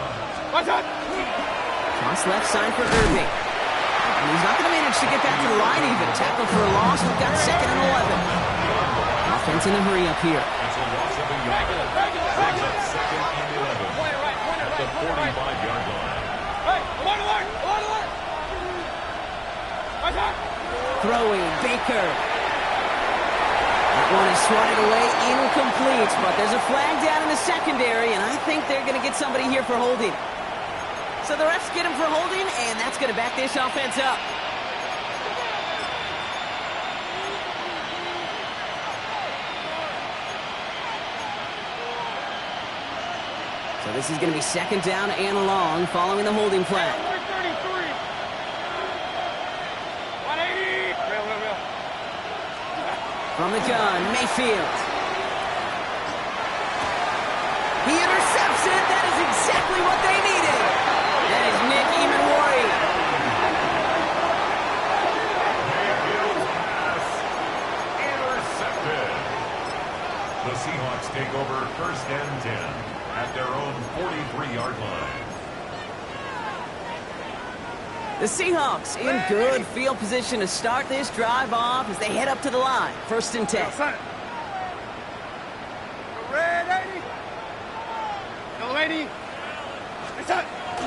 Speaker 1: Cross left side for Irving. And he's not going to manage to get back to the line even. Tackle for a loss. We've got second and 11. Offense in a hurry up here.
Speaker 2: It's a loss of a yard. Brings up second and 11 at the 45-yard line.
Speaker 1: Throwing, Baker. That one is swatted away, incomplete. But there's a flag down in the secondary, and I think they're going to get somebody here for holding. So the refs get him for holding, and that's going to back this offense up. So this is going to be second down and long following the holding flag. From the gun, Mayfield. He intercepts it. That is exactly what they needed. That is Nick Emanwari.
Speaker 2: Mayfield's pass intercepted. The Seahawks take over first and 10. at their own 43-yard line.
Speaker 1: The Seahawks in good field position to start this drive off as they head up to the line. 1st and 10.
Speaker 4: Ready? Go, lady.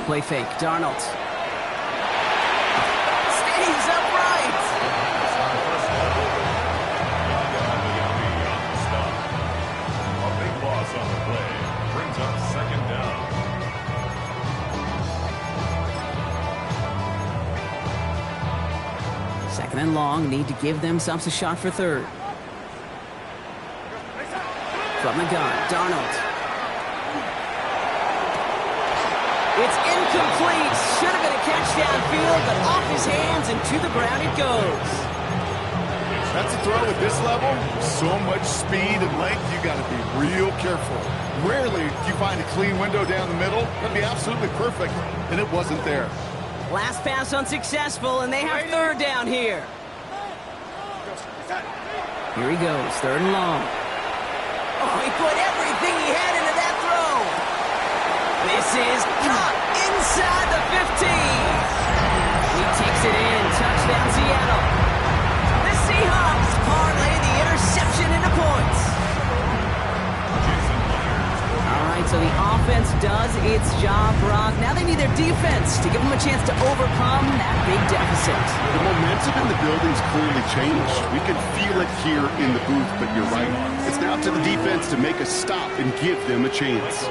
Speaker 1: Play fake. Darnold. Stays upright.
Speaker 2: A big loss on the play. Brings up 2nd down.
Speaker 1: Second and long. Need to give themselves a shot for 3rd. From the gun. Darnold. It's incomplete. Should have been a catch downfield, but off his hands and to the ground it goes.
Speaker 3: That's a throw at this level. So much speed and length, you got to be real careful. Rarely do you find a clean window down the middle. That'd be absolutely perfect, and it wasn't there.
Speaker 1: Last pass unsuccessful, and they have 3rd down here. Here he goes, 3rd and long. Oh, he put everything he had into that throw. This is caught inside the 15. He takes it in. Touchdown, Seattle. The Seahawks parlay the interception into points. All right, so the offense does its job, Brock. Now they need their defense to give them a chance to overcome that big deficit.
Speaker 3: The momentum in the building's clearly changed. We can feel it here in the booth, but you're right. It's now to the defense to make a stop and give them a chance.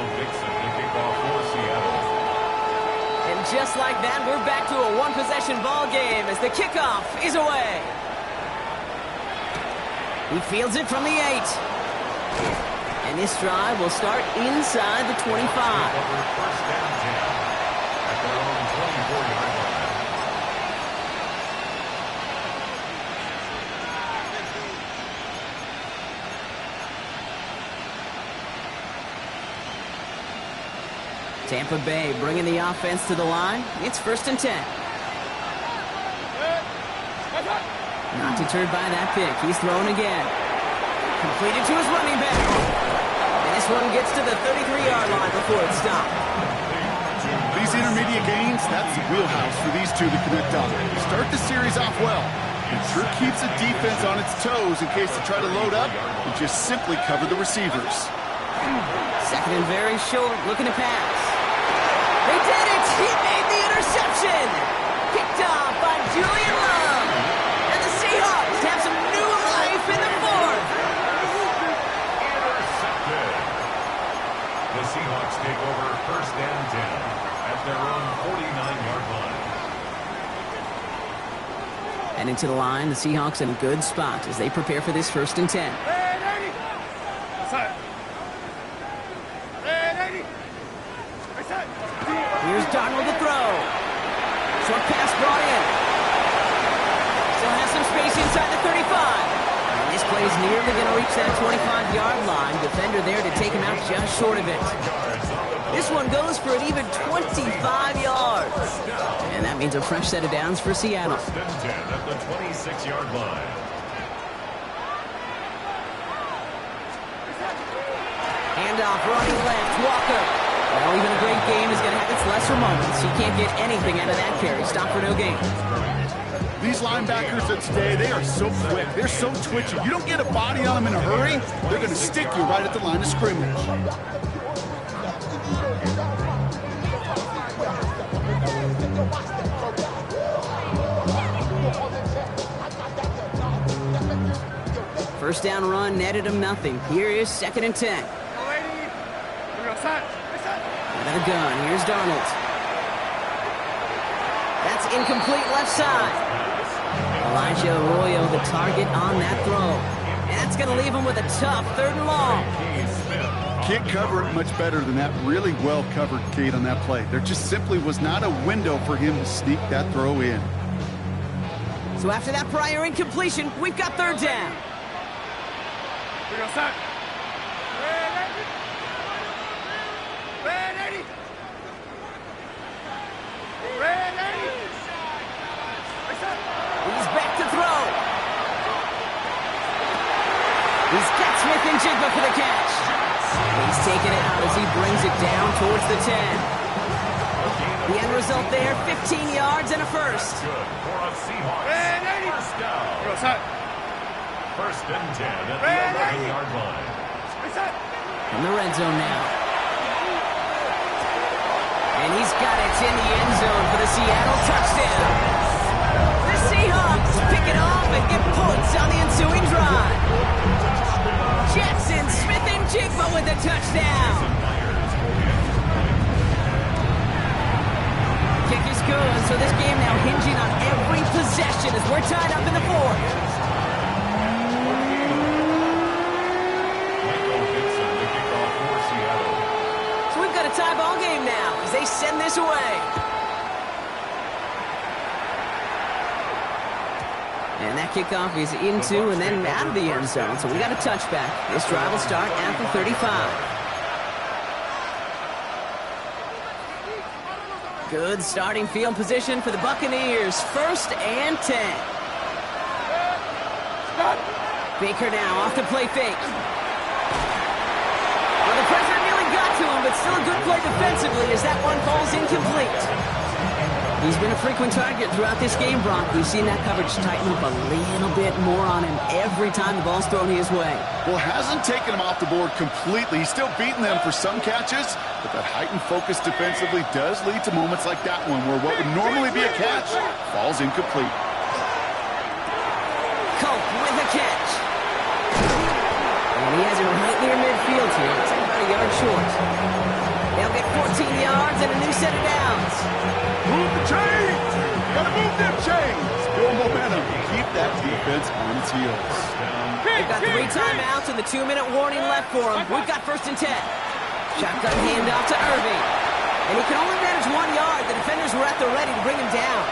Speaker 1: And just like that, we're back to a one-possession ball game as the kickoff is away. He fields it from the 8. And this drive will start inside the 25.
Speaker 2: First down 10 at their own 24-yard line.
Speaker 1: Tampa Bay bringing the offense to the line. It's 1st and 10. Not deterred by that pick. He's thrown again. Completed to his running back. And this one gets to the 33-yard line before it's stopped.
Speaker 3: These intermediate gains, that's the wheelhouse for these two to connect on. Start the series off well. It sure keeps the defense on its toes in case they try to load up and just simply cover the receivers.
Speaker 1: 2nd and very short, looking to pass. They did it! He made the interception! Picked off by Julian Love. And the Seahawks have some new life in the 4th.
Speaker 2: Intercepted. The Seahawks take over 1st and 10 at their own 49-yard line.
Speaker 1: And into the line, the Seahawks in a good spot as they prepare for this 1st and 10. Here's Darnold to throw. Short pass brought in. Still has some space inside the 35. And this play is nearly going to reach that 25-yard line. Defender there to take him out just short of it. This one goes for an even 25 yards. And that means a fresh set of downs for Seattle.
Speaker 2: 1st and 10 at the 26-yard line.
Speaker 1: Handoff running left. Walker. Well, even a great game is going to have its lesser moments. You can't get anything out of that carry. Stop for no gain.
Speaker 3: These linebackers of today, they are so quick. They're so twitchy. You don't get a body on them in a hurry, they're going to stick you right at the line of scrimmage.
Speaker 1: First down run netted him nothing. Here is 2nd and 10. Another gun. Here's Darnold. That's incomplete left side. Elijah Arroyo, the target on that throw. And that's going to leave him with a tough 3rd and long.
Speaker 3: Can't cover it much better than that. Really well covered, Kate, on that play. There just simply was not a window for him to sneak that throw in.
Speaker 1: So after that prior incompletion, we've got 3rd down. He's back to throw. He's got Smith and Jigba for the catch. He's taken out as he brings it down towards the 10. The end result there, 15 yards and a first.
Speaker 2: Good for a Seahawks. First down. First and 10 at the 11-yard line.
Speaker 1: In the red zone now. And he's got it in the end zone for the Seattle touchdown. The Seahawks pick it off and get points on the ensuing drive. Jackson Smith and Jigba with the touchdown. Kick is good, so this game now hinging on every possession as we're tied up in the fourth. So we've got a tie ball game now as they send this away. And that kickoff is into and then out of the end zone. So we got a touchback. This drive will start at the 35. Good starting field position for the Buccaneers. First and 10. Baker now off the play fake. Well, the pressure nearly got to him, but still a good play defensively as that one falls incomplete. He's been a frequent target throughout this game, Brock. We've seen that coverage tighten up a little bit more on him every time the ball's thrown his way.
Speaker 3: Well, hasn't taken him off the board completely. He's still beating them for some catches, but that heightened focus defensively does lead to moments like that one where what would normally be a catch falls incomplete.
Speaker 1: Cope with a catch. And he has it right near midfield here. It's about a yard short. They'll get 14 yards and a new set of downs.
Speaker 3: Move the chains! Gotta move them chains! Build momentum. Keep that defense on its heels.
Speaker 1: They've got 3 timeouts and the 2-minute warning left for them. We've got first and 10. Shotgun handoff to Irving. And he can only manage 1 yard. The defenders were at the ready to bring him down.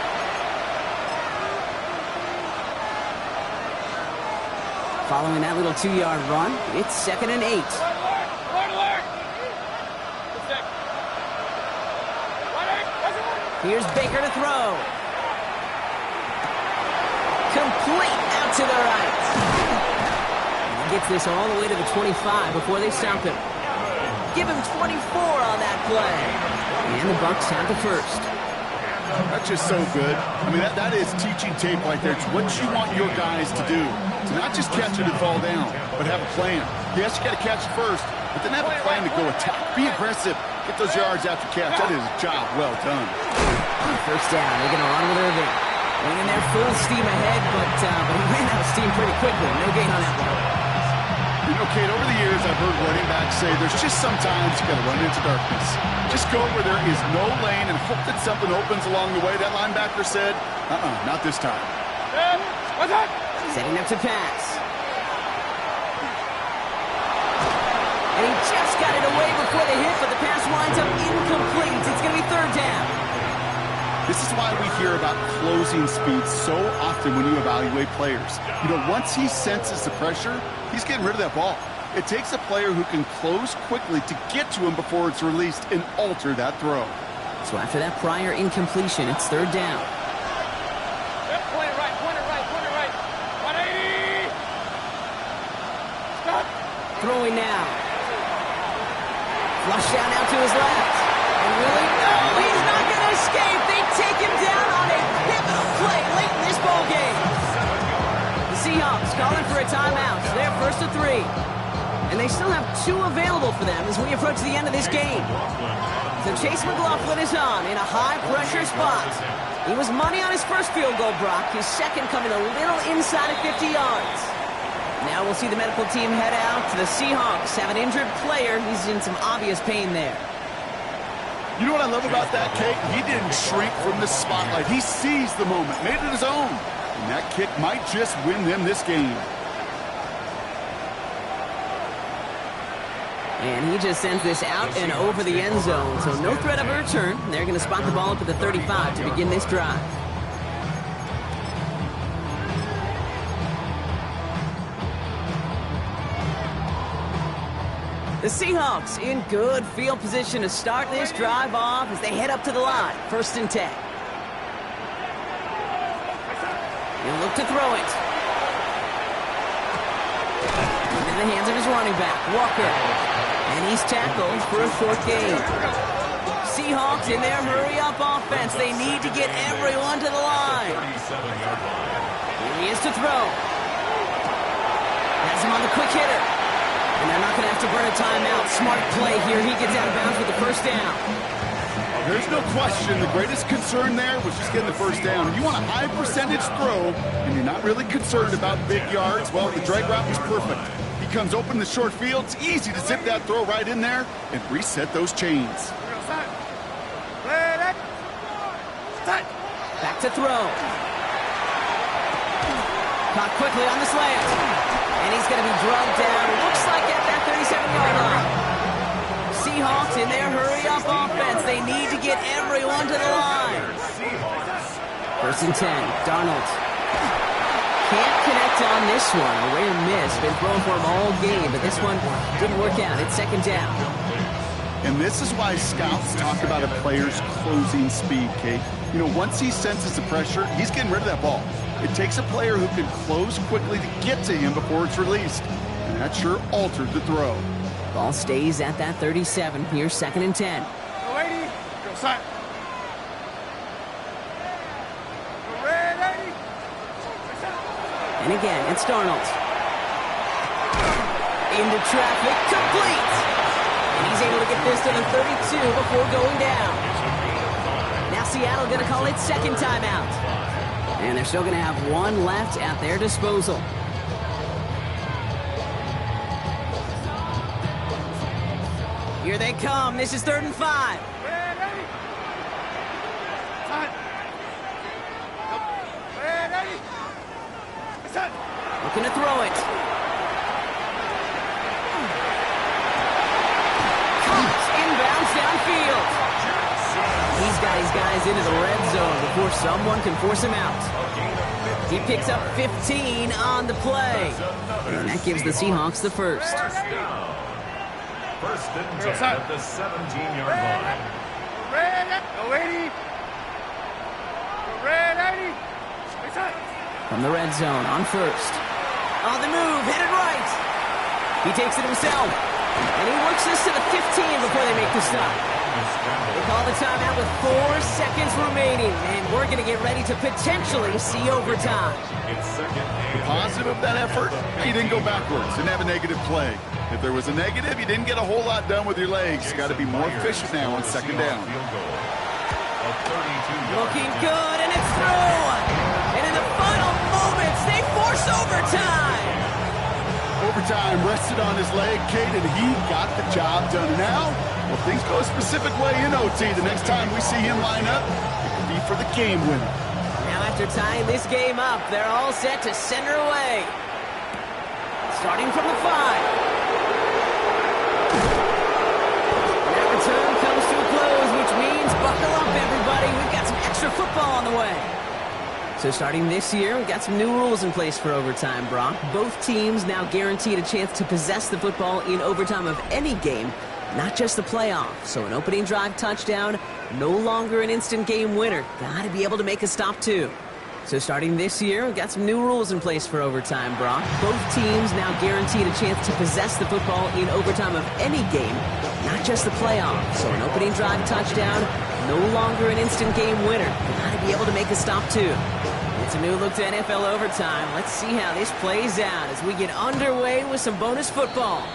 Speaker 1: Following that little 2-yard run, it's 2nd and 8. Here's Baker to throw. Complete out to the right. And he gets this all the way to the 25 before they stop him. Give him 24 on that play. And the Bucs have the first.
Speaker 3: That's just so good. I mean, that is teaching tape right there. It's what you want your guys to do. To not just catch it and fall down, but have a plan. Yes, you got to catch it first, but then have a plan to go attack. Be aggressive. Get those yards after catch. That is a job well done.
Speaker 1: First down. They're going to run with Irving. Running their full steam ahead, but he ran out of steam pretty quickly. No gain on that one.
Speaker 3: You know, Kate, over the years, I've heard running backs say there's just sometimes you got to run into darkness. Just go where there is no lane and hope that something opens along the way. That linebacker said, not this time.
Speaker 1: Setting up to pass. And he just got it away before the hit, but the pass winds up incomplete. It's going to be 3rd down.
Speaker 3: This is why we hear about closing speed so often when you evaluate players. You know, once he senses the pressure, he's getting rid of that ball. It takes a player who can close quickly to get to him before it's released and alter that throw.
Speaker 1: So after that prior incompletion, it's 3rd down.
Speaker 4: Point it right. 180! Stop!
Speaker 1: Throwing now. Flush down out to his left. And really, no, he's not going to escape. They take him down on a pivotal play late in this ball game. The Seahawks calling for a timeout. They're 1st and 3. And they still have 2 available for them as we approach the end of this game. So Chase McLaughlin is on in a high-pressure spot. He was money on his first field goal, Brock. His second coming a little inside of 50 yards. Now we'll see the medical team head out to the Seahawks. Have an injured player. He's in some obvious pain there.
Speaker 3: You know what I love about that, Kate? He didn't shrink from the spotlight. He seized the moment, made it his own. And that kick might just win them this game.
Speaker 1: And he just sends this out and over the end zone. So no threat of a return. They're going to spot the ball up at the 35 to begin this drive. The Seahawks in good field position to start this drive off as they head up to the line. 1st and 10. He'll look to throw it. In the hands of his running back, Walker. And he's tackled for a short gain. Seahawks in their hurry-up offense. They need to get everyone to the line.
Speaker 2: 37-yard line.
Speaker 1: Here he is to throw. Has him on the quick hitter. And they're not going to have to burn a timeout. Smart play here. He gets out of bounds with the first down.
Speaker 3: There's no question the greatest concern there was just getting the first down. You want a high percentage throw, and you're not really concerned about big yards. Well, the drag route was perfect. He comes open in the short field. It's easy to zip that throw right in there and reset those chains.
Speaker 1: Back to throw. Caught quickly on the slant. And he's going to be drugged down. Looks like at that 37-yard line. Seahawks in their hurry-up offense. They need to get everyone to the line. First and 10. Darnold. Can't connect on this one. A rare miss. Been thrown for him all game, but this one didn't work out. It's second down.
Speaker 3: And this is why scouts talk about a player's closing speed, Kate. You know, once he senses the pressure, he's getting rid of that ball. It takes a player who can close quickly to get to him before it's released. And that sure altered the throw.
Speaker 1: Ball stays at that 37. Here's second and 10. And again, it's Darnold. Into traffic, complete! And he's able to get this to the 32 before going down. Now Seattle going to call it second timeout. And they're still going to have one left at their disposal. Here they come. This is 3rd and 5. Looking to throw it. Caught inbounds downfield. He's got his guys into the red zone before someone can force him out. He picks up 15 on the play. And that gives the Seahawks the first.
Speaker 2: First and 10 at the 17-yard line.
Speaker 1: From the red zone on first. On the move, headed right. He takes it himself. And he works this to the 15 before they make the stop. They call the timeout with 4 seconds remaining. And we're going to get ready to potentially see overtime.
Speaker 2: It's second
Speaker 3: The
Speaker 2: and
Speaker 3: positive of that effort, he didn't go backwards, didn't have a negative play. If there was a negative, you didn't get a whole lot done with your legs. You got to be more efficient now on second down.
Speaker 1: Looking good, and it's through. And in the final moments, they force overtime.
Speaker 3: Overtime rested on his leg, Kate, and he got the job done. Now, well, things go a specific way in OT. The next time we see him line up, it could be for the game winner.
Speaker 1: Now after tying this game up, they're all set to send her away. Starting from the 5. That return comes to a close, which means buckle up, everybody. We've got some extra football on the way. So starting this year, we've got some new rules in place for overtime, Brock. Both teams now guaranteed a chance to possess the football in overtime of any game, not just the playoffs. So an opening drive touchdown, no longer an instant game winner. Got to be able to make a stop, too. So starting this year, we've got some new rules in place for overtime, Brock. Both teams now guaranteed a chance to possess the football in overtime of any game, not just the playoffs. So an opening drive touchdown, no longer an instant game winner. Got to be able to make a stop, too. It's a new look to NFL overtime. Let's see how this plays out as we get underway with some bonus football.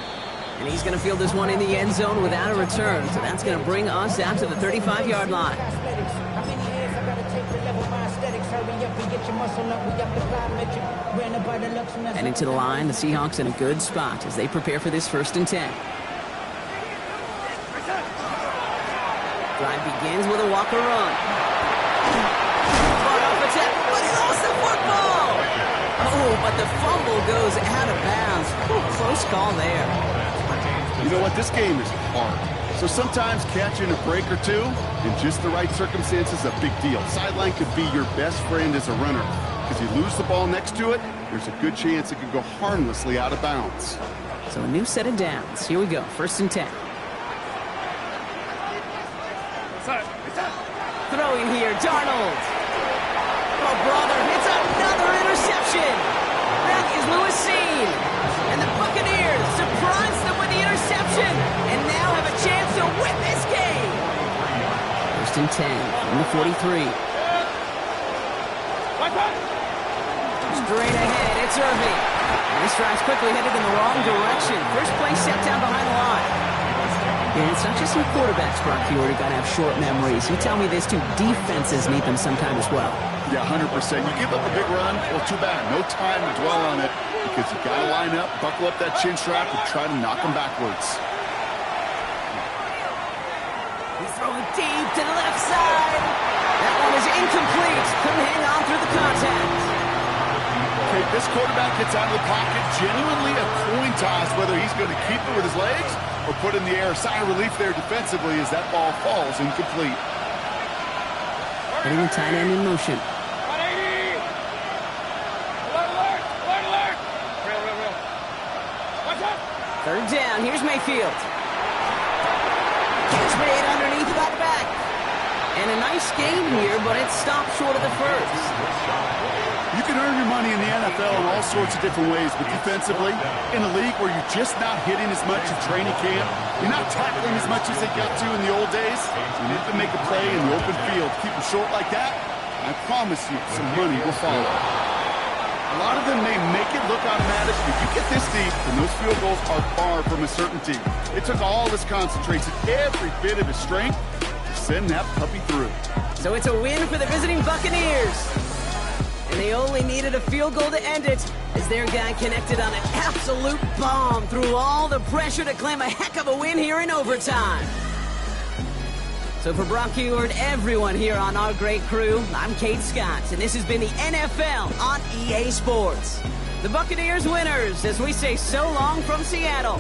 Speaker 1: And he's going to field this one in the end zone without a return. So that's going to bring us out to the 35-yard line. And into the line, the Seahawks in a good spot as they prepare for this 1st and 10. Drive begins with a walker run. Far off attack, but he lost the football! Oh, but the fumble goes out of bounds. Ooh, close call there.
Speaker 3: You know what? This game is hard. So sometimes catching a break or two in just the right circumstances is a big deal. Sideline could be your best friend as a runner. Because you lose the ball next to it, there's a good chance it could go harmlessly out of bounds.
Speaker 1: So a new set of downs. Here we go. 1st and 10. Throwing here, Darnold. Oh, brother, it's another interception. That is Lewis Seen. And the Buccaneers surprise them with the interception. and 10 from the 43. Straight ahead, it's Irving. And this drive's quickly headed in the wrong direction. First play set down behind the line. And it's not just some quarterbacks, Brock, you already got to have short memories. You tell me this too, defenses need them sometime as well.
Speaker 3: Yeah, 100%. You give up a big run, well, too bad. No time to dwell on it because you got to line up, buckle up that chin strap, and try to knock them backwards.
Speaker 1: He's throwing deep to the left side. That one is incomplete. Couldn't hang on through the contact.
Speaker 3: Okay, this quarterback gets out of the pocket, genuinely a coin toss whether he's going to keep it with his legs or put it in the air. Sigh of relief there defensively as that ball falls incomplete.
Speaker 1: Putting the tight end in motion.
Speaker 4: 180! Alert! Alert! Alert! Real. Watch out!
Speaker 1: Third down. Here's Mayfield. Catch made underneath that back. And a nice game here, but it stopped short of the first.
Speaker 3: You can earn your money in the NFL in all sorts of different ways, but defensively, in a league where you're just not hitting as much in training camp, you're not tackling as much as they got to in the old days, you need to make a play in the open field. Keep them short like that, I promise you some money will follow. A lot of them may make it look automatic, but you get this deep, and those field goals are far from a certainty. It took all his concentration, every bit of his strength, to send that puppy through.
Speaker 1: So it's a win for the visiting Buccaneers. And they only needed a field goal to end it as their guy connected on an absolute bomb through all the pressure to claim a heck of a win here in overtime. So for Brock Huard, everyone here on our great crew, I'm Kate Scott, and this has been the NFL on EA Sports. The Buccaneers winners as we say so long from Seattle.